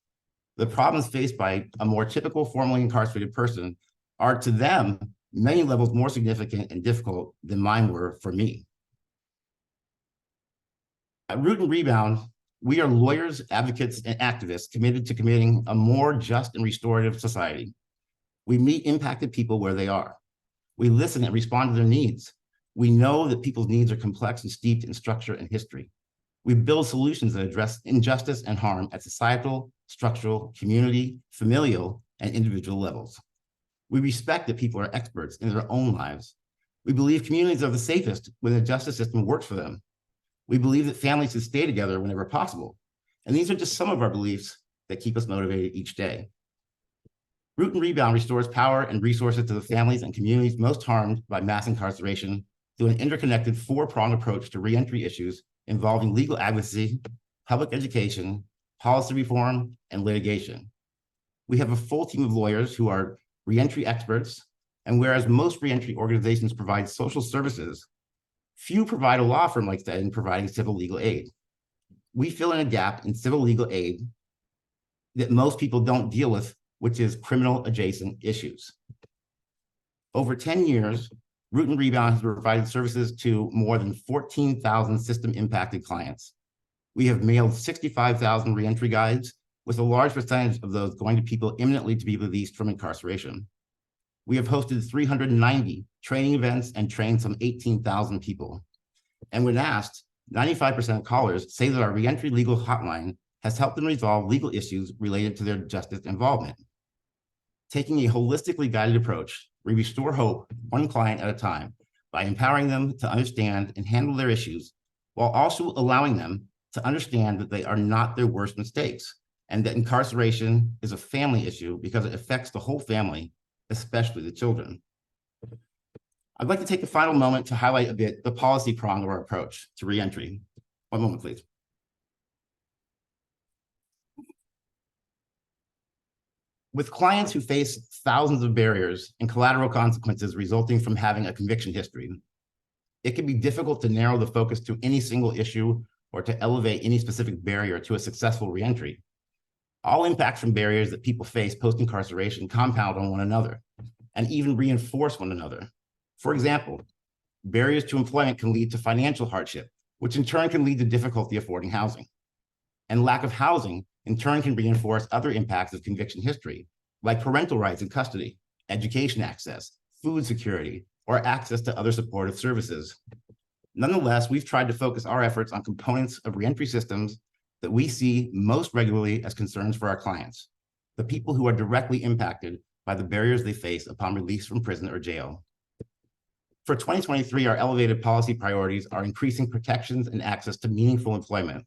The problems faced by a more typical formerly incarcerated person are to them many levels more significant and difficult than mine were for me. At Root and Rebound, we are lawyers, advocates, and activists committed to creating a more just and restorative society. We meet impacted people where they are. We listen and respond to their needs. We know that people's needs are complex and steeped in structure and history. We build solutions that address injustice and harm at societal, structural, community, familial, and individual levels. We respect that people are experts in their own lives. We believe communities are the safest when the justice system works for them. We believe that families should stay together whenever possible. And these are just some of our beliefs that keep us motivated each day. Root and Rebound restores power and resources to the families and communities most harmed by mass incarceration through an interconnected four-pronged approach to reentry issues involving legal advocacy, public education, policy reform, and litigation. We have a full team of lawyers who are reentry experts, and whereas most reentry organizations provide social services, few provide a law firm like that in providing civil legal aid. We fill in a gap in civil legal aid that most people don't deal with, which is criminal adjacent issues. Over 10 years, Root and Rebound has provided services to more than 14,000 system impacted clients. We have mailed 65,000 reentry guides, with a large percentage of those going to people imminently to be released from incarceration. We have hosted 390 training events and trained some 18,000 people. And when asked, 95% of callers say that our reentry legal hotline has helped them resolve legal issues related to their justice involvement. Taking a holistically guided approach, we restore hope one client at a time by empowering them to understand and handle their issues, while also allowing them to understand that they are not their worst mistakes, and that incarceration is a family issue because it affects the whole family, especially the children. I'd like to take the final moment to highlight a bit the policy prong of our approach to reentry. One moment, please. With clients who face thousands of barriers and collateral consequences resulting from having a conviction history, it can be difficult to narrow the focus to any single issue or to elevate any specific barrier to a successful reentry. All impacts from barriers that people face post-incarceration compound on one another and even reinforce one another. For example, barriers to employment can lead to financial hardship, which in turn can lead to difficulty affording housing. And lack of housing in turn can reinforce other impacts of conviction history, like parental rights and custody, education access, food security, or access to other supportive services. Nonetheless, we've tried to focus our efforts on components of reentry systems that we see most regularly as concerns for our clients, the people who are directly impacted by the barriers they face upon release from prison or jail. For 2023, our elevated policy priorities are increasing protections and access to meaningful employment,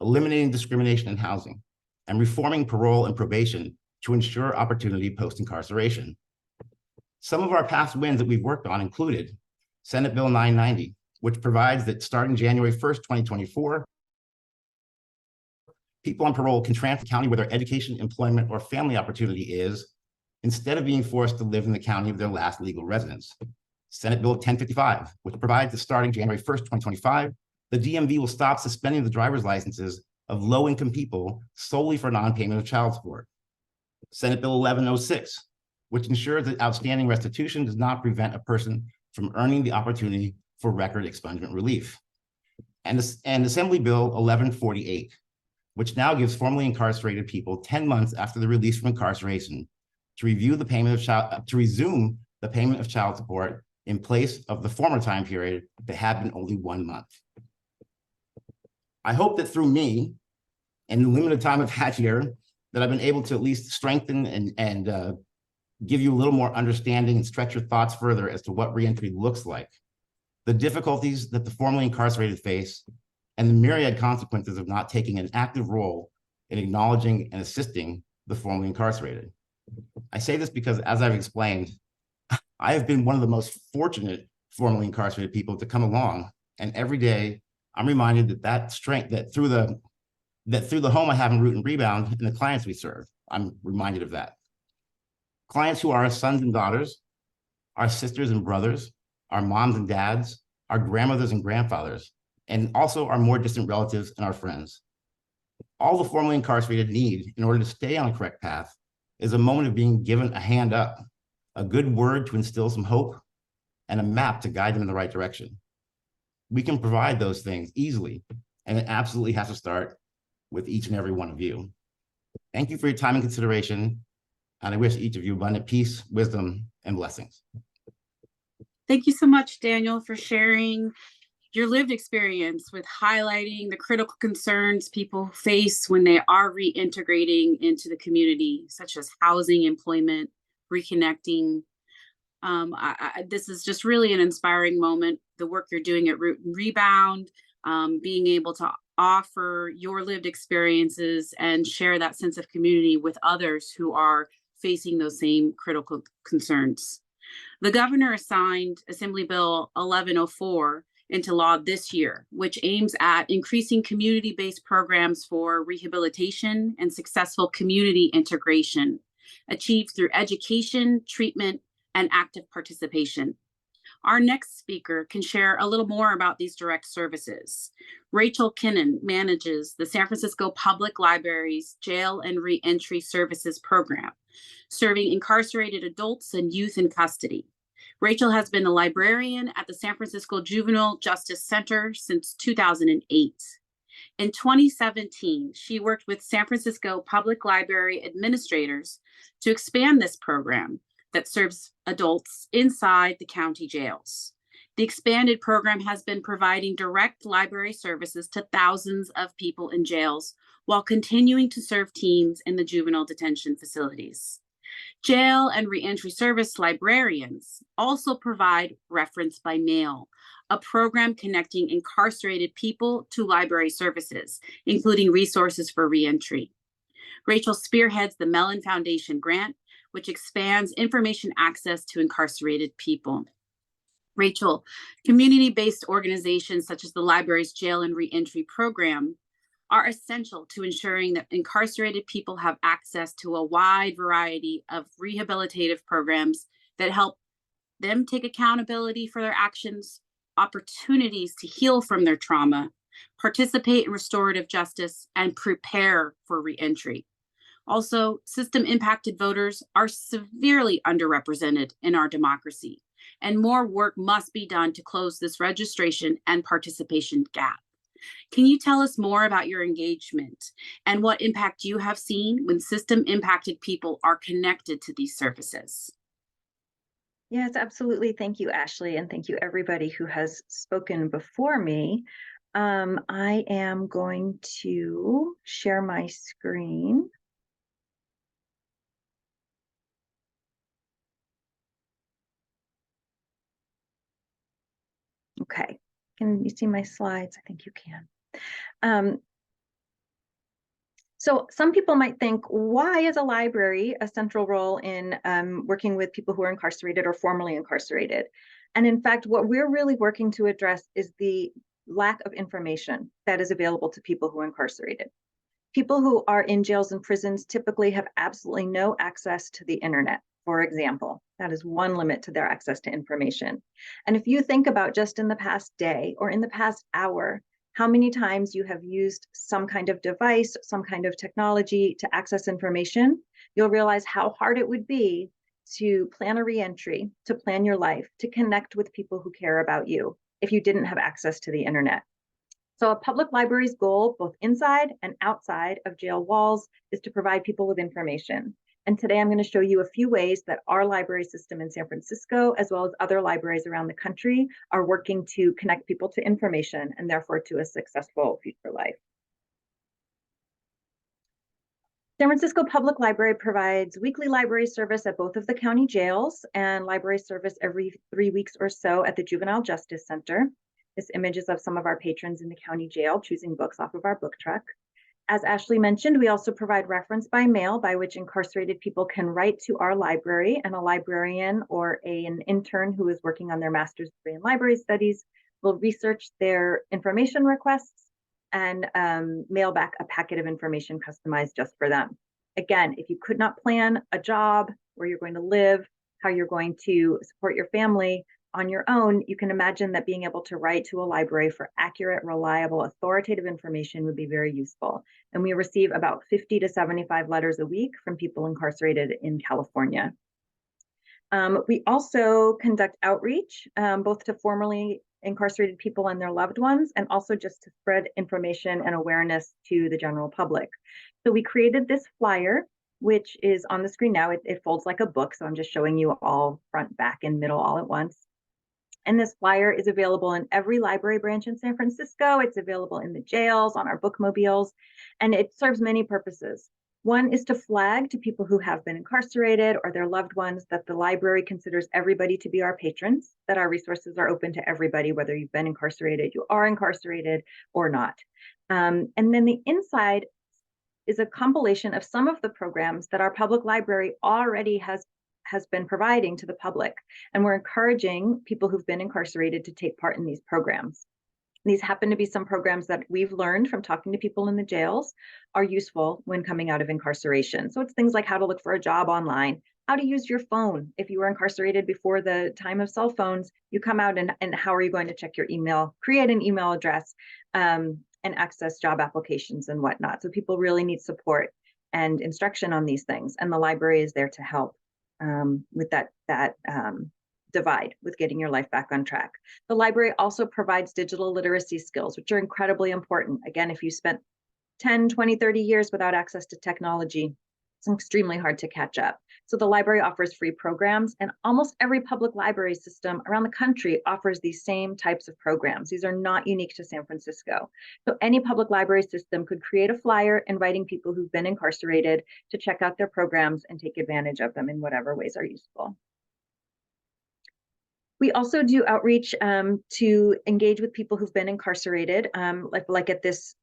eliminating discrimination in housing, and reforming parole and probation to ensure opportunity post-incarceration. Some of our past wins that we've worked on included Senate Bill 990, which provides that starting January 1st, 2024, people on parole can transfer the county where their education, employment, or family opportunity is, instead of being forced to live in the county of their last legal residence. Senate Bill 1055, which provides that starting January 1st, 2025, the DMV will stop suspending the driver's licenses of low-income people solely for non-payment of child support. Senate Bill 1106, which ensures that outstanding restitution does not prevent a person from earning the opportunity for record expungement relief. And Assembly Bill 1148, which now gives formerly incarcerated people 10 months after the release from incarceration to resume the payment of child support in place of the former time period that had been only 1 month. I hope that through me and the limited time I've had here, that I've been able to at least strengthen and give you a little more understanding and stretch your thoughts further as to what reentry looks like, the difficulties that the formerly incarcerated face, and the myriad consequences of not taking an active role in acknowledging and assisting the formerly incarcerated. I say this because, as I've explained, I have been one of the most fortunate formerly incarcerated people to come along, and every day I'm reminded that strength, that through the home I have in Root and Rebound and the clients we serve, I'm reminded of that. Clients who are our sons and daughters, our sisters and brothers, our moms and dads, our grandmothers and grandfathers, and also our more distant relatives and our friends. All the formerly incarcerated need in order to stay on a correct path is a moment of being given a hand up, a good word to instill some hope, and a map to guide them in the right direction. We can provide those things easily, and it absolutely has to start with each and every one of you. Thank you for your time and consideration, and I wish each of you abundant peace, wisdom, and blessings. Thank you so much, Daniel, for sharing your lived experience with highlighting the critical concerns people face when they are reintegrating into the community, such as housing, employment, reconnecting. This is just really an inspiring moment. The work you're doing at Root and Rebound, being able to offer your lived experiences and share that sense of community with others who are facing those same critical concerns. The governor assigned Assembly Bill 1104 into law this year, which aims at increasing community-based programs for rehabilitation and successful community integration, achieved through education, treatment, and active participation. Our next speaker can share a little more about these direct services. Rachel Kinnon manages the San Francisco Public Library's Jail and Reentry Services Program, serving incarcerated adults and youth in custody. Rachel has been a librarian at the San Francisco Juvenile Justice Center since 2008. In 2017, she worked with San Francisco Public Library administrators to expand this program that serves adults inside the county jails. The expanded program has been providing direct library services to thousands of people in jails while continuing to serve teens in the juvenile detention facilities. Jail and reentry service librarians also provide Reference by Mail, a program connecting incarcerated people to library services, including resources for reentry. Rachel spearheads the Mellon Foundation grant, which expands information access to incarcerated people. Rachel, community-based organizations such as the library's Jail and Reentry program are essential to ensuring that incarcerated people have access to a wide variety of rehabilitative programs that help them take accountability for their actions, opportunities to heal from their trauma, participate in restorative justice, and prepare for reentry. Also, system-impacted voters are severely underrepresented in our democracy, and more work must be done to close this registration and participation gap. Can you tell us more about your engagement and what impact you have seen when system-impacted people are connected to these services? Yes, absolutely. Thank you, Ashley, and thank you everybody who has spoken before me. I am going to share my screen. Okay, can you see my slides? I think you can. So some people might think, why is a library a central role in working with people who are incarcerated or formerly incarcerated? And in fact, what we're really working to address is the lack of information that is available to people who are incarcerated. People who are in jails and prisons typically have absolutely no access to the internet, for example. That is one limit to their access to information. And if you think about just in the past day or in the past hour, how many times you have used some kind of device, some kind of technology to access information, you'll realize how hard it would be to plan a reentry, to plan your life, to connect with people who care about you if you didn't have access to the internet. So a public library's goal, both inside and outside of jail walls, is to provide people with information. And today I'm going to show you a few ways that our library system in San Francisco, as well as other libraries around the country, are working to connect people to information and therefore to a successful future life. San Francisco Public Library provides weekly library service at both of the county jails and library service every 3 weeks or so at the Juvenile Justice Center. This image is of some of our patrons in the county jail choosing books off of our book truck. As Ashley mentioned, we also provide reference by mail by which incarcerated people can write to our library, and a librarian or an intern who is working on their master's degree in library studies will research their information requests and mail back a packet of information customized just for them. Again, if you could not plan a job, where you're going to live, how you're going to support your family on your own, you can imagine that being able to write to a library for accurate, reliable, authoritative information would be very useful. And we receive about 50 to 75 letters a week from people incarcerated in California. We also conduct outreach, both to formerly incarcerated people and their loved ones, and also just to spread information and awareness to the general public. So we created this flyer, which is on the screen now. It folds like a book, so I'm just showing you all front, back, and middle all at once. And this flyer is available in every library branch in San Francisco. It's available in the jails, on our bookmobiles, and it serves many purposes. One is to flag to people who have been incarcerated or their loved ones that the library considers everybody to be our patrons, that our resources are open to everybody, whether you've been incarcerated, you are incarcerated, or not. And then the inside is a compilation of some of the programs that our public library already has been providing to the public. And we're encouraging people who've been incarcerated to take part in these programs. These happen to be some programs that we've learned from talking to people in the jails are useful when coming out of incarceration. So it's things like how to look for a job online, how to use your phone. If you were incarcerated before the time of cell phones, you come out and how are you going to check your email, create an email address, and access job applications and whatnot. So people really need support and instruction on these things. And the library is there to help with that divide with getting your life back on track. The library also provides digital literacy skills, which are incredibly important. Again, if you spent 10, 20, 30 years without access to technology, it's extremely hard to catch up. So the library offers free programs, and almost every public library system around the country offers these same types of programs. These are not unique to San Francisco. So any public library system could create a flyer inviting people who've been incarcerated to check out their programs and take advantage of them in whatever ways are useful. We also do outreach to engage with people who've been incarcerated, like at this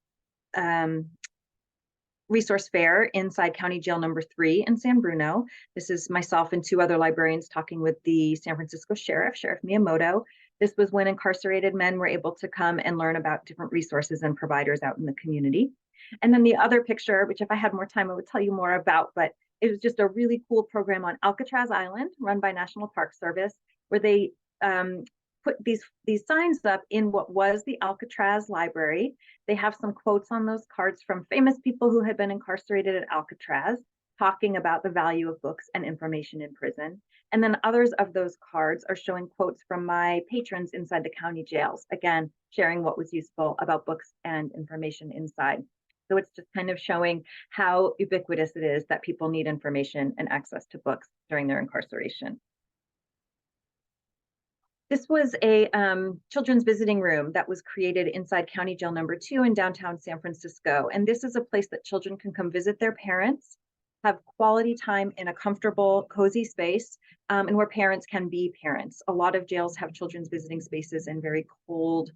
resource fair inside County Jail number 3 in San Bruno. This is myself and 2 other librarians talking with the San Francisco Sheriff Miyamoto. This was when incarcerated men were able to come and learn about different resources and providers out in the community. And then the other picture, which if I had more time, I would tell you more about, but it was just a really cool program on Alcatraz Island run by National Park Service, where they put these signs up in what was the Alcatraz library. They have some quotes on those cards from famous people who had been incarcerated at Alcatraz, talking about the value of books and information in prison. And then others of those cards are showing quotes from my patrons inside the county jails, again, sharing what was useful about books and information inside. So it's just kind of showing how ubiquitous it is that people need information and access to books during their incarceration. This was a children's visiting room that was created inside County Jail number 2 in downtown San Francisco. And this is a place that children can come visit their parents, have quality time in a comfortable, cozy space, and where parents can be parents. A lot of jails have children's visiting spaces in very cold,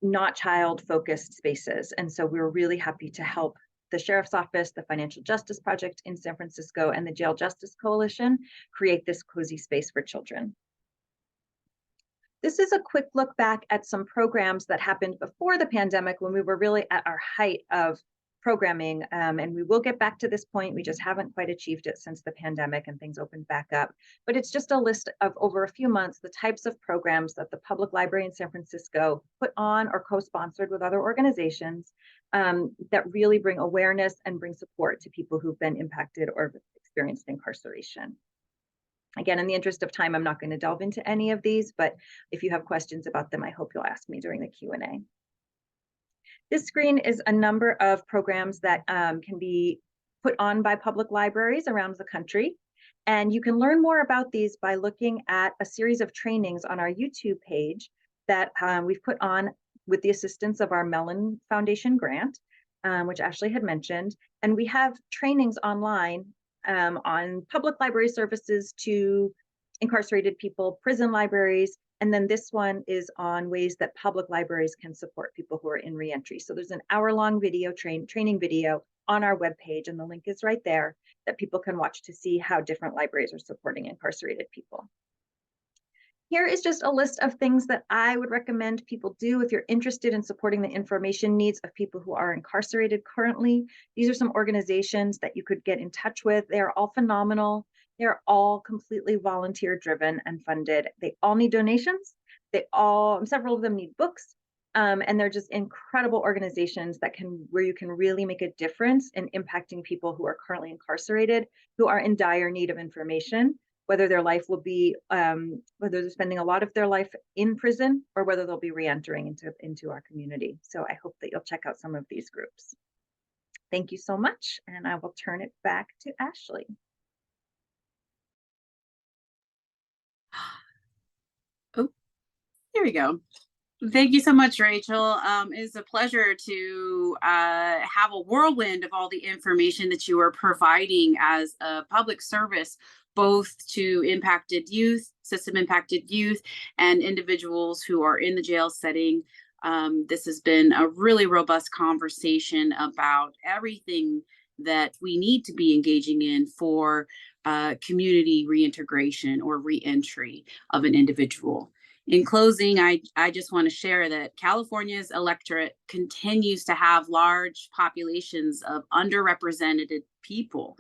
not child-focused spaces. And so we're really happy to help the Sheriff's Office, the Financial Justice Project in San Francisco, and the Jail Justice Coalition create this cozy space for children. This is a quick look back at some programs that happened before the pandemic when we were really at our height of programming. And we will get back to this point. We just haven't quite achieved it since the pandemic and things opened back up. But it's just a list of over a few months, the types of programs that the Public Library in San Francisco put on or co-sponsored with other organizations that really bring awareness and bring support to people who've been impacted or experienced incarceration. Again, in the interest of time, I'm not going to delve into any of these, but if you have questions about them, I hope you'll ask me during the Q&A. This screen is a number of programs that can be put on by public libraries around the country. And you can learn more about these by looking at a series of trainings on our YouTube page that we've put on with the assistance of our Mellon Foundation grant, which Ashley had mentioned. And we have trainings online on public library services to incarcerated people, prison libraries, and then this one is on ways that public libraries can support people who are in reentry. So there's an hour-long video training video on our webpage, and the link is right there that people can watch to see how different libraries are supporting incarcerated people. Here is just a list of things that I would recommend people do if you're interested in supporting the information needs of people who are incarcerated currently. These are some organizations that you could get in touch with. They are all phenomenal. They're all completely volunteer driven and funded. They all need donations. Several of them need books. And they're just incredible organizations that where you can really make a difference in impacting people who are currently incarcerated, who are in dire need of information, whether their life will be, whether they're spending a lot of their life in prison or whether they'll be reentering into our community. So I hope that you'll check out some of these groups. Thank you so much. And I will turn it back to Ashley. Oh, there we go. Thank you so much, Rachel. It's a pleasure to have a whirlwind of all the information that you are providing as a public service, both to impacted youth, system impacted youth, and individuals who are in the jail setting. This has been a really robust conversation about everything that we need to be engaging in for community reintegration or reentry of an individual. In closing, I just want to share that California's electorate continues to have large populations of underrepresented people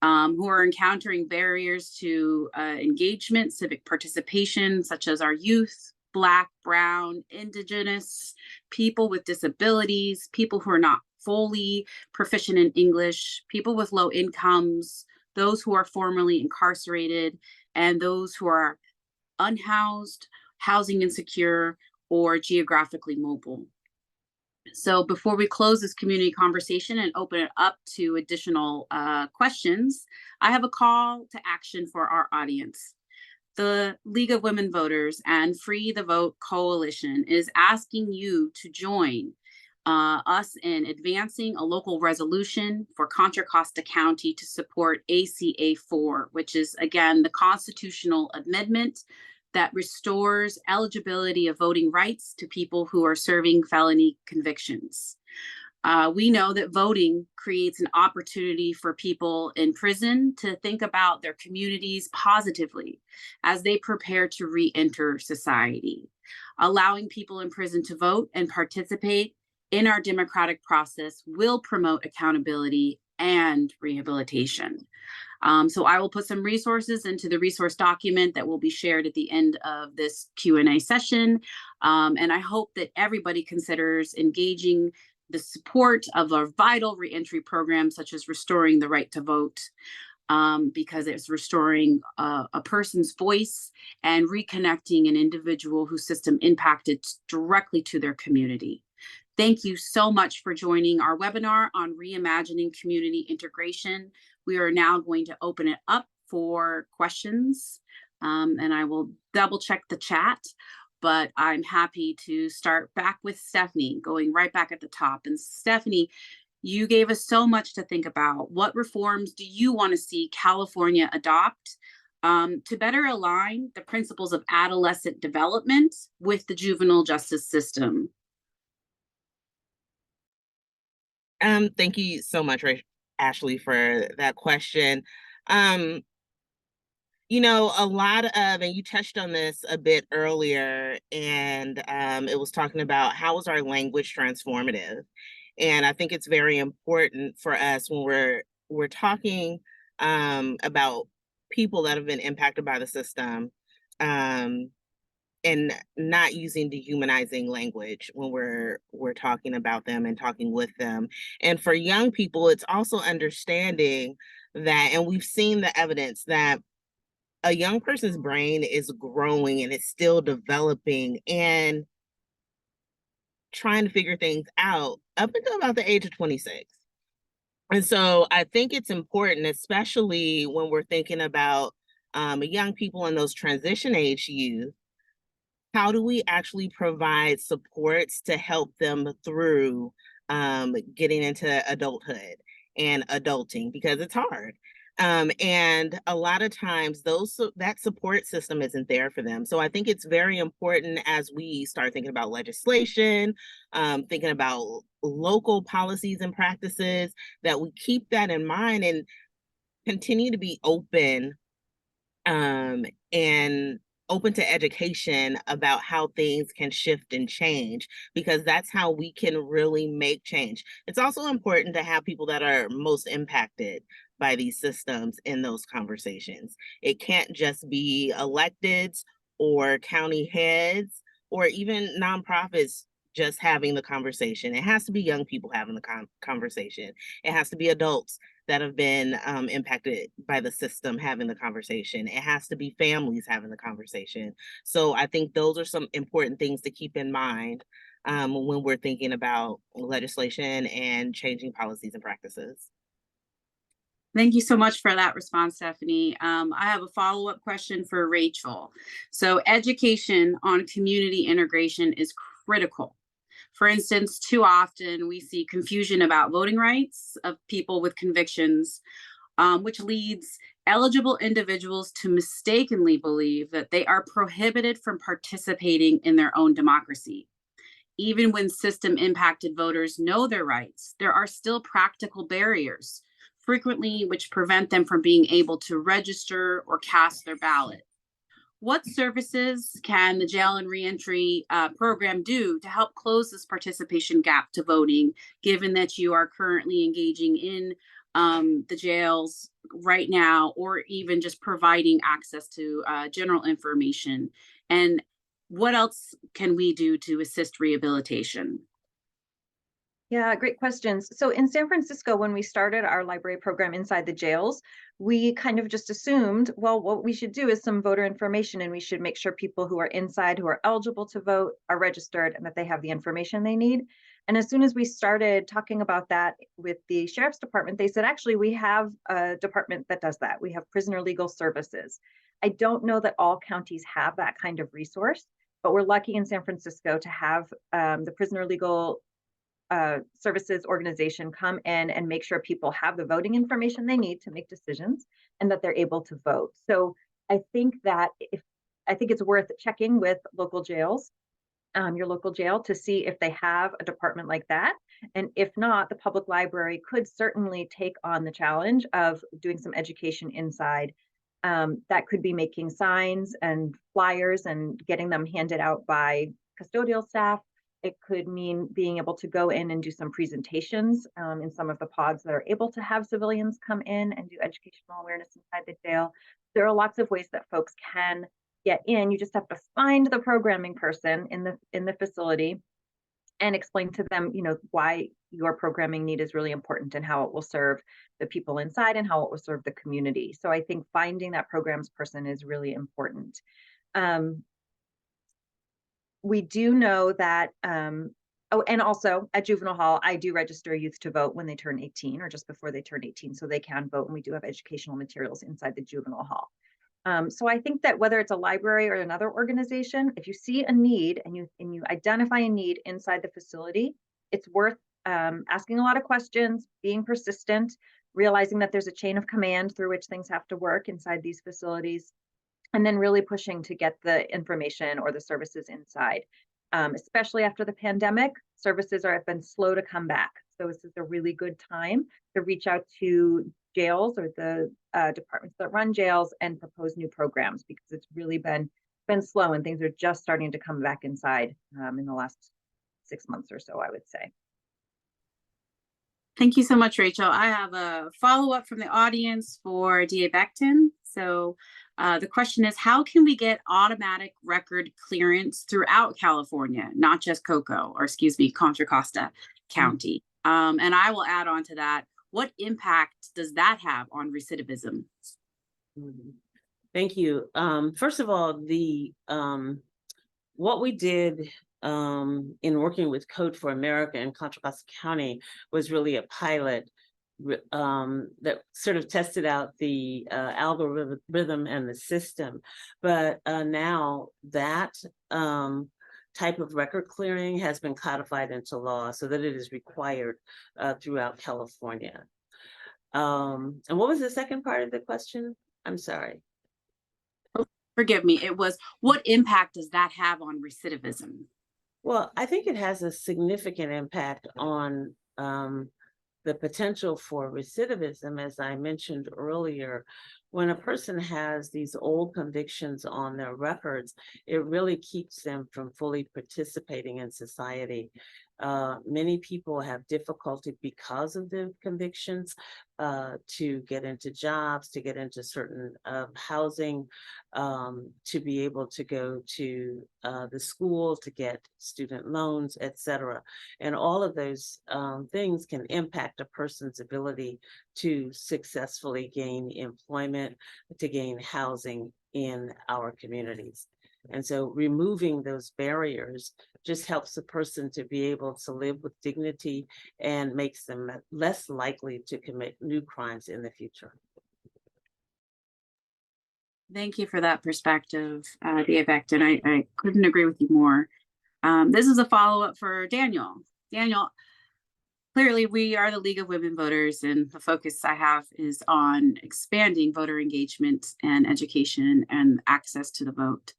who are encountering barriers to engagement, civic participation, such as our youth, Black, Brown, Indigenous, people with disabilities, people who are not fully proficient in English, people with low incomes, those who are formerly incarcerated, and those who are unhoused, housing insecure, or geographically mobile. So before we close this community conversation and open it up to additional questions, I have a call to action for our audience. The League of Women Voters and Free the Vote Coalition is asking you to join us in advancing a local resolution for Contra Costa County to support ACA 4, which is, again, the constitutional amendment that restores eligibility of voting rights to people who are serving felony convictions. We know that voting creates an opportunity for people in prison to think about their communities positively as they prepare to re-enter society. Allowing people in prison to vote and participate in our democratic process will promote accountability and rehabilitation. So I will put some resources into the resource document that will be shared at the end of this Q&A session. And I hope that everybody considers engaging the support of our vital reentry programs, such as restoring the right to vote, because it's restoring a person's voice and reconnecting an individual whose system impacted directly to their community. Thank you so much for joining our webinar on reimagining community integration. We are now going to open it up for questions, and I will double check the chat, but I'm happy to start back with Stephanie, going right back at the top. And Stephanie, you gave us so much to think about. What reforms do you want to see California adopt to better align the principles of adolescent development with the juvenile justice system? Thank you so much, Ashley, for that question. You know, a lot of, and you touched on this a bit earlier, and it was talking about how is our language transformative? And I think it's very important for us when we're talking about people that have been impacted by the system, and not using dehumanizing language when we're talking about them and talking with them. And for young people, it's also understanding that, and we've seen the evidence that a young person's brain is growing and it's still developing and trying to figure things out up until about the age of 26. And so I think it's important, especially when we're thinking about young people in those transition age youth, how do we actually provide supports to help them through getting into adulthood and adulting, because it's hard. And a lot of times that support system isn't there for them. So I think it's very important as we start thinking about legislation, thinking about local policies and practices, that we keep that in mind and continue to be open and open to education about how things can shift and change, because that's how we can really make change. It's also important to have people that are most impacted by these systems in those conversations. It can't just be electeds or county heads or even nonprofits just having the conversation. It has to be young people having the conversation. It has to be adults that have been impacted by the system having the conversation. It has to be families having the conversation. So I think those are some important things to keep in mind when we're thinking about legislation and changing policies and practices. Thank you so much for that response, Stephanie. I have a follow-up question for Rachel. So education on community integration is critical. For instance, too often we see confusion about voting rights of people with convictions, which leads eligible individuals to mistakenly believe that they are prohibited from participating in their own democracy. Even when system impacted voters know their rights, there are still practical barriers, frequently which prevent them from being able to register or cast their ballot. What services can the Jail and Reentry program do to help close this participation gap to voting, given that you are currently engaging in the jails right now, or even just providing access to general information? And what else can we do to assist rehabilitation? Yeah, great questions. So in San Francisco, when we started our library program inside the jails, we kind of just assumed, well, what we should do is some voter information, and we should make sure people who are inside, who are eligible to vote, are registered and that they have the information they need. And as soon as we started talking about that with the sheriff's department, they said, actually, we have a department that does that. We have prisoner legal services. I don't know that all counties have that kind of resource, but we're lucky in San Francisco to have the prisoner legal services organization come in and make sure people have the voting information they need to make decisions and that they're able to vote. So I think that it's worth checking with local jails, your local jail, to see if they have a department like that. And if not, the public library could certainly take on the challenge of doing some education inside. That could be making signs and flyers and getting them handed out by custodial staff. It could mean being able to go in and do some presentations in some of the pods that are able to have civilians come in and do educational awareness inside the jail. There are lots of ways that folks can get in. You just have to find the programming person in the facility and explain to them, why your programming need is really important and how it will serve the people inside and how it will serve the community. So I think finding that programs person is really important. We do know that, and also at juvenile hall, I do register youth to vote when they turn 18 or just before they turn 18, so they can vote, and we do have educational materials inside the juvenile hall. So I think that whether it's a library or another organization, if you see a need and you identify a need inside the facility, it's worth asking a lot of questions, being persistent, realizing that there's a chain of command through which things have to work inside these facilities, and then really pushing to get the information or the services inside. Especially after the pandemic, services have been slow to come back. So this is a really good time to reach out to jails or the departments that run jails and propose new programs, because it's really been slow and things are just starting to come back inside in the last 6 months or so, I would say. Thank you so much, Rachel. I have a follow-up from the audience for DA Becton. So the question is, how can we get automatic record clearance throughout California, not just Contra Costa County? And I will add on to that, what impact does that have on recidivism? Thank you. First of all, what we did in working with Code for America in Contra Costa County was really a pilot that sort of tested out the algorithm and the system. But now that type of record clearing has been codified into law so that it is required throughout California. And what was the second part of the question? I'm sorry. Forgive me. It was, what impact does that have on recidivism? Well, I think it has a significant impact on the potential for recidivism. As I mentioned earlier, when a person has these old convictions on their records, it really keeps them from fully participating in society. Many people have difficulty because of the convictions to get into jobs, to get into certain housing, to be able to go to the school, to get student loans, etc. And all of those things can impact a person's ability to successfully gain employment, to gain housing in our communities. And so removing those barriers just helps a person to be able to live with dignity and makes them less likely to commit new crimes in the future. Thank you for that perspective, DA Becton. I couldn't agree with you more. This is a follow-up for Daniel. Daniel, clearly we are the League of Women Voters, and the focus I have is on expanding voter engagement and education and access to the vote.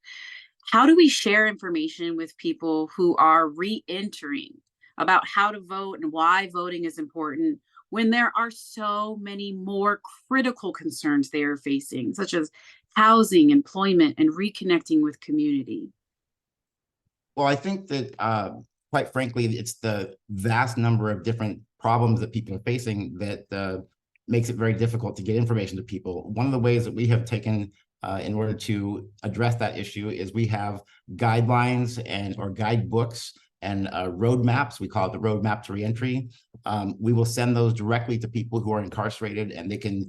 How do we share information with people who are re-entering about how to vote and why voting is important when there are so many more critical concerns they are facing, such as housing, employment, and reconnecting with community? Well, I think that, quite frankly, it's the vast number of different problems that people are facing that makes it very difficult to get information to people. One of the ways that we have taken in order to address that issue is we have guidelines or guidebooks and roadmaps. We call it the roadmap to reentry. We will send those directly to people who are incarcerated, and they can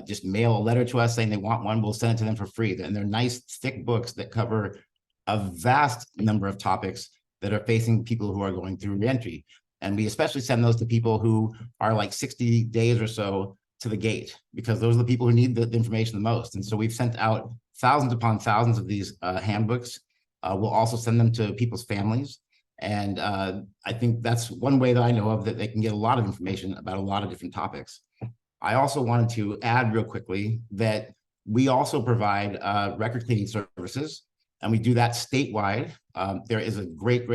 just mail a letter to us saying they want one. We'll send it to them for free. And they're nice thick books that cover a vast number of topics that are facing people who are going through reentry. And we especially send those to people who are like 60 days or so to the gate, because those are the people who need the information the most. And so we've sent out thousands upon thousands of these handbooks. We'll also send them to people's families. And I think that's one way that I know of that they can get a lot of information about a lot of different topics. I also wanted to add real quickly that we also provide record cleaning services, and we do that statewide. There is a great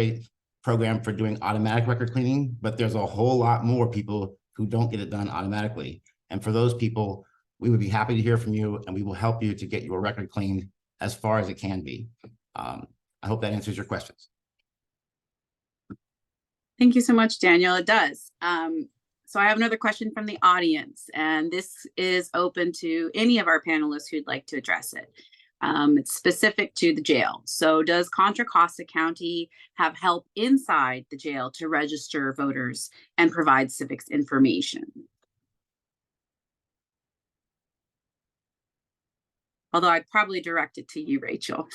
program for doing automatic record cleaning, but there's a whole lot more people who don't get it done automatically. And for those people, we would be happy to hear from you, and we will help you to get your record cleaned as far as it can be. I hope that answers your questions. Thank you so much, Daniel. It does. So I have another question from the audience, and this is open to any of our panelists who'd like to address it. It's specific to the jail. So does Contra Costa County have help inside the jail to register voters and provide civics information? Although I'd probably direct it to you, Rachel.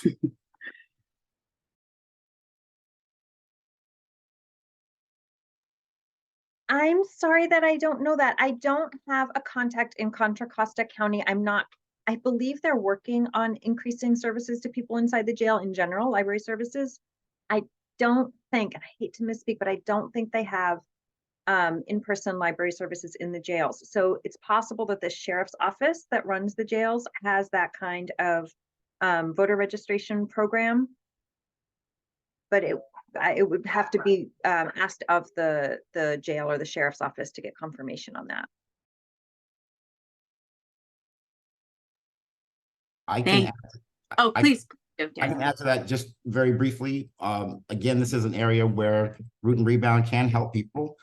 I'm sorry that I don't know that. I don't have a contact in Contra Costa County. I believe they're working on increasing services to people inside the jail in general, library services. I don't think, and I hate to misspeak, but I don't think they have in-person library services in the jails. So it's possible that the sheriff's office that runs the jails has that kind of voter registration program, but it would have to be asked of the jail or the sheriff's office to get confirmation on that. I can Please. I can answer that just very briefly. Again, this is an area where Root and Rebound can help people.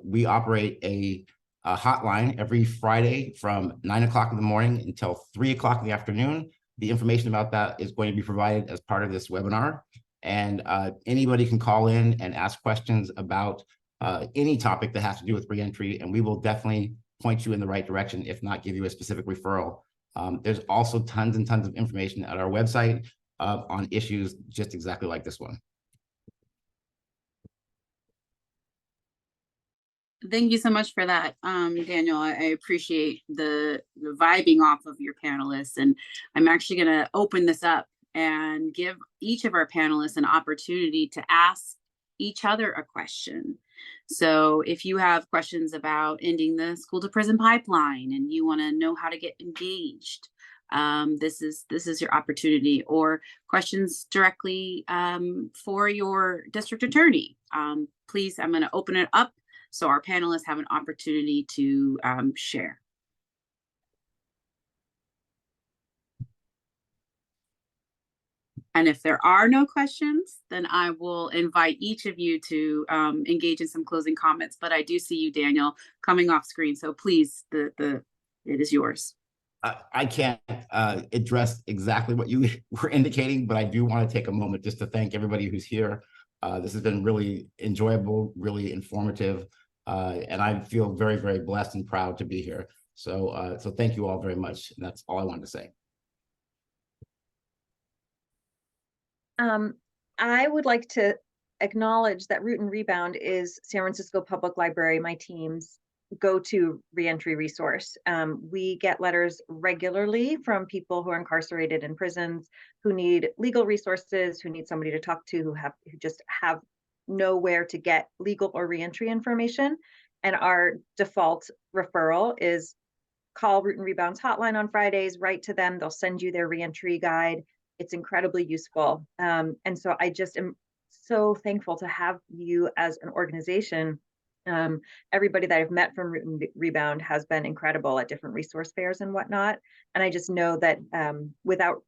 We operate a hotline every Friday from 9 o'clock in the morning until 3 o'clock in the afternoon. The information about that is going to be provided as part of this webinar. And anybody can call in and ask questions about any topic that has to do with reentry, and we will definitely point you in the right direction, if not give you a specific referral. There's also tons and tons of information at our website on issues just exactly like this one. Thank you so much for that, Daniel. I appreciate the vibing off of your panelists, and I'm actually going to open this up and give each of our panelists an opportunity to ask each other a question. So if you have questions about ending the school to prison pipeline and you want to know how to get engaged, this is your opportunity, or questions directly for your district attorney. Please, I'm going to open it up so our panelists have an opportunity to share. And if there are no questions, then I will invite each of you to engage in some closing comments. But I do see you, Daniel, coming off screen. So please, it is yours. I can't address exactly what you were indicating, but I do want to take a moment just to thank everybody who's here. This has been really enjoyable, really informative, and I feel very, very blessed and proud to be here. So thank you all very much. And that's all I wanted to say. I would like to acknowledge that Root and Rebound is San Francisco Public Library, my team's go-to reentry resource. We get letters regularly from people who are incarcerated in prisons, who need legal resources, who need somebody to talk to, who just have nowhere to get legal or reentry information. And our default referral is call Root and Rebound's hotline on Fridays, write to them, they'll send you their reentry guide. It's incredibly useful. And so I just am so thankful to have you as an organization. Everybody that I've met from Root and Rebound has been incredible at different resource fairs and whatnot. And I just know that without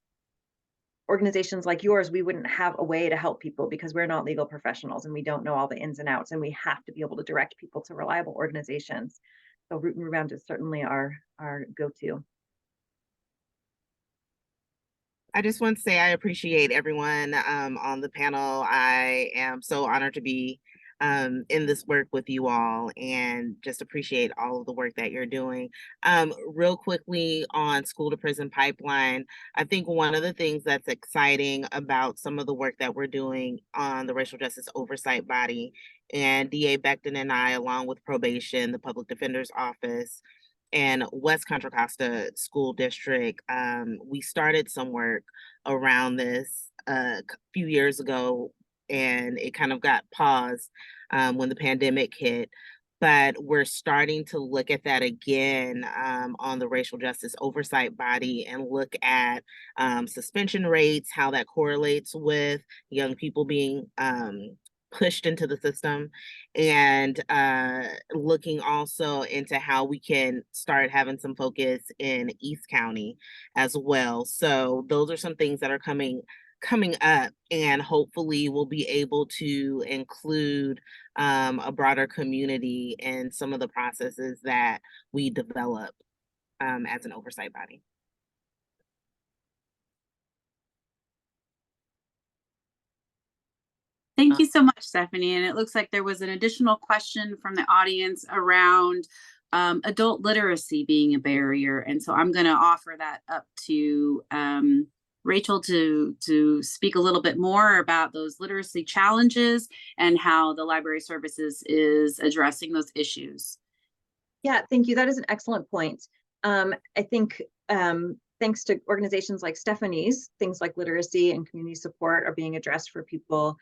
organizations like yours, we wouldn't have a way to help people because we're not legal professionals and we don't know all the ins and outs, and we have to be able to direct people to reliable organizations. So Root and Rebound is certainly our go-to. I just want to say I appreciate everyone on the panel. I am so honored to be in this work with you all, and just appreciate all of the work that you're doing. Real quickly on school to prison pipeline, I think one of the things that's exciting about some of the work that we're doing on the racial justice oversight body, and DA Becton and I, along with probation, the public defender's office, and West Contra Costa School District, we started some work around this a few years ago, and it kind of got paused when the pandemic hit. But we're starting to look at that again on the racial justice oversight body, and look at suspension rates, how that correlates with young people being pushed into the system, and looking also into how we can start having some focus in East County as well. So those are some things that are coming up, and hopefully we'll be able to include a broader community in some of the processes that we develop as an oversight body. Thank you so much, Stephanie. And it looks like there was an additional question from the audience around adult literacy being a barrier. And so I'm going to offer that up to Rachel to speak a little bit more about those literacy challenges and how the library services is addressing those issues. Yeah, thank you. That is an excellent point. I think thanks to organizations like Stephanie's, things like literacy and community support are being addressed for people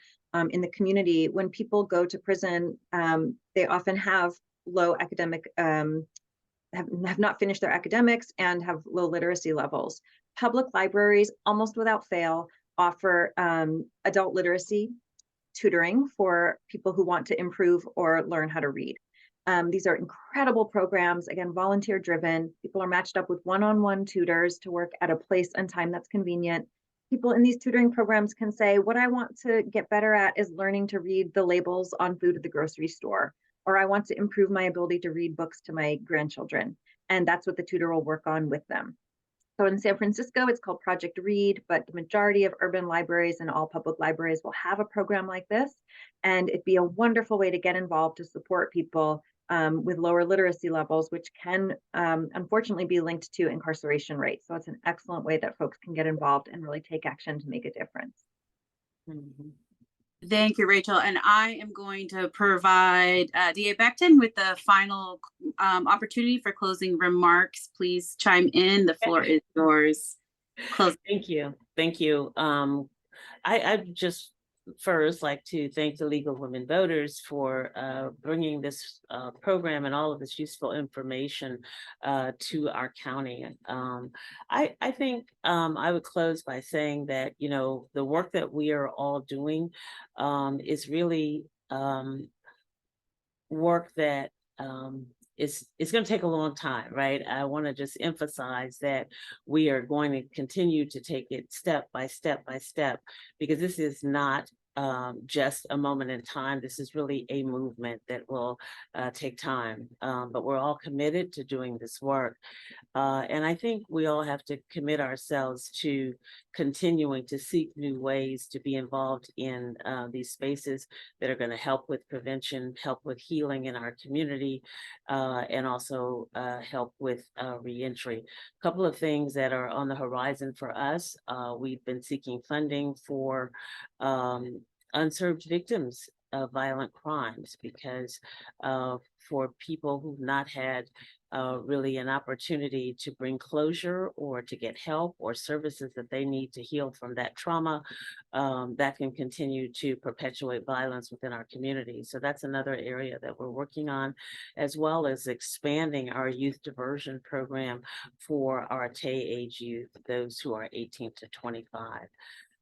in the community. When people go to prison, they often have low academic, have not finished their academics and have low literacy levels. Public libraries, almost without fail, offer adult literacy tutoring for people who want to improve or learn how to read. These are incredible programs, again, volunteer driven. People are matched up with one-on-one tutors to work at a place and time that's convenient. People in these tutoring programs can say, what I want to get better at is learning to read the labels on food at the grocery store, or I want to improve my ability to read books to my grandchildren. And that's what the tutor will work on with them. So in San Francisco, it's called Project Read, but the majority of urban libraries and all public libraries will have a program like this. And it'd be a wonderful way to get involved to support people with lower literacy levels, which can unfortunately be linked to incarceration rates. So it's an excellent way that folks can get involved and really take action to make a difference. Mm-hmm. Thank you, Rachel. And I am going to provide DA Becton with the final opportunity for closing remarks. Please chime in. The floor is yours. Close. Thank you. Thank you. I just first like to thank the League of Women Voters for bringing this program and all of this useful information to our county. I think I would close by saying that, you know, the work that we are all doing is really work that it's going to take a long time, right? I want to just emphasize that we are going to continue to take it step by step by step, because this is not just a moment in time. This is really a movement that will take time, but we're all committed to doing this work. And I think we all have to commit ourselves to continuing to seek new ways to be involved in these spaces that are going to help with prevention, help with healing in our community, and also help with reentry. A couple of things that are on the horizon for us. We've been seeking funding for unserved victims violent crimes, because for people who've not had really an opportunity to bring closure or to get help or services that they need to heal from that trauma, that can continue to perpetuate violence within our community. So that's another area that we're working on, as well as expanding our youth diversion program for our TAY age youth, those who are 18 to 25.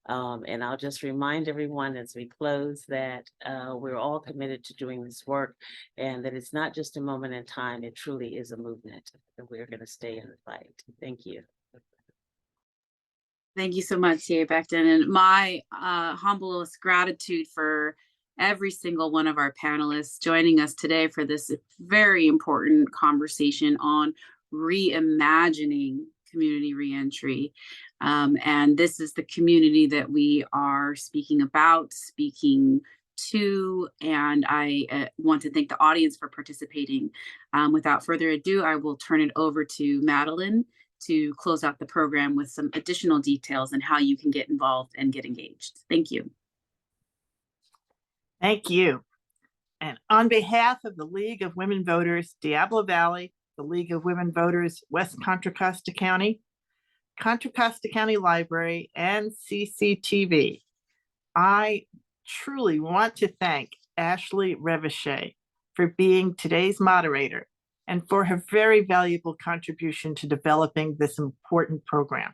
And I'll just remind everyone as we close that we're all committed to doing this work, and that it's not just a moment in time, it truly is a movement, and we're going to stay in the fight. Thank you. Thank you so much, TA Becton, and my humblest gratitude for every single one of our panelists joining us today for this very important conversation on reimagining community reentry. And this is the community that we are speaking about, speaking to, and I want to thank the audience for participating. Without further ado, I will turn it over to Madeline to close out the program with some additional details on how you can get involved and get engaged. Thank you. Thank you. And on behalf of the League of Women Voters, Diablo Valley, the League of Women Voters, West Contra Costa County, Contra Costa County Library, and CCTV, I truly want to thank Ashley Raveche for being today's moderator and for her very valuable contribution to developing this important program.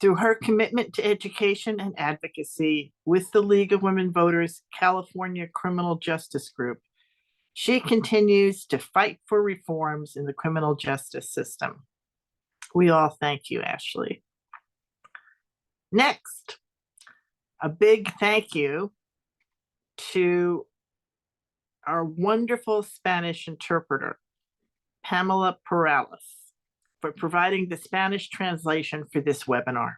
Through her commitment to education and advocacy with the League of Women Voters California Criminal Justice Group, she continues to fight for reforms in the criminal justice system. We all thank you, Ashley. Next, a big thank you to our wonderful Spanish interpreter, Pamela Perales, for providing the Spanish translation for this webinar.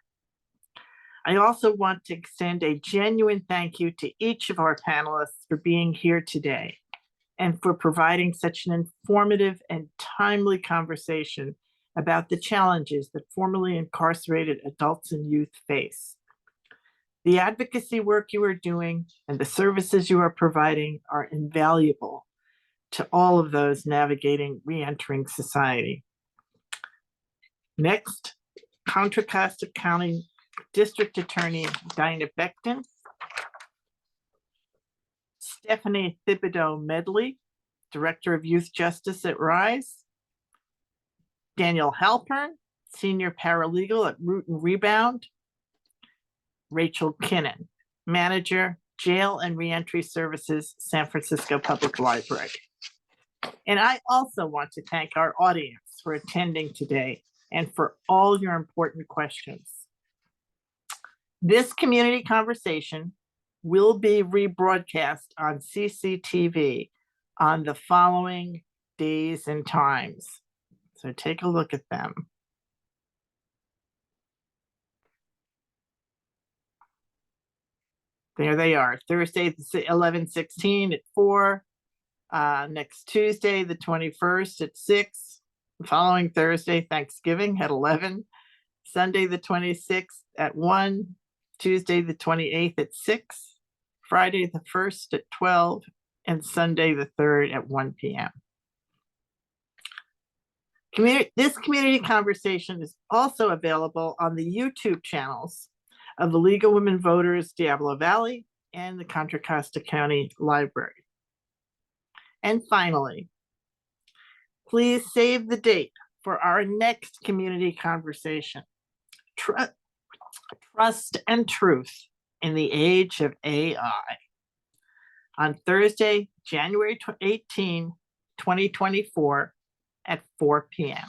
I also want to extend a genuine thank you to each of our panelists for being here today and for providing such an informative and timely conversation about the challenges that formerly incarcerated adults and youth face. The advocacy work you are doing and the services you are providing are invaluable to all of those navigating reentering society. Next, Contra Costa County District Attorney Dinah Becton, Stephanie Thibodeaux Medley, Director of Youth Justice at RYSE, Daniel Halpern, Senior Paralegal at Rebound, Rachel Kinnon, Manager, Jail and Reentry Services, San Francisco Public Library. And I also want to thank our audience for attending today and for all your important questions. This community conversation will be rebroadcast on CCTV on the following days and times. So take a look at them. There they are. Thursday, 11/16 at 4. Next Tuesday, the 21st at 6. The following Thursday, Thanksgiving at 11. Sunday, the 26th at 1. Tuesday, the 28th at 6. Friday, the 1st at 12. And Sunday, the 3rd at 1 p.m. This community conversation is also available on the YouTube channels of the League of Women Voters Diablo Valley and the Contra Costa County Library. And finally, please save the date for our next community conversation, Trust and Truth in the Age of AI, on Thursday, January 18, 2024 at 4 p.m.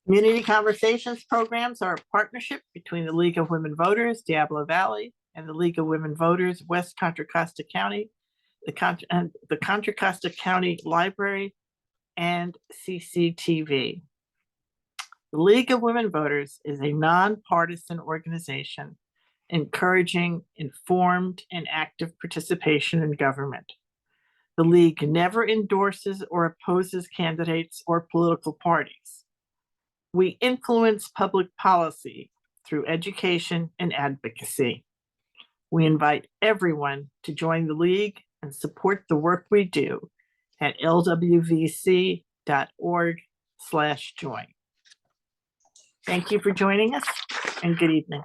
Community Conversations programs are a partnership between the League of Women Voters Diablo Valley and the League of Women Voters West Contra Costa County, the Contra Costa County Library, and CCTV. The League of Women Voters is a nonpartisan organization encouraging informed and active participation in government. The League never endorses or opposes candidates or political parties. We influence public policy through education and advocacy. We invite everyone to join the League and support the work we do at lwvc.org/join. Thank you for joining us and good evening.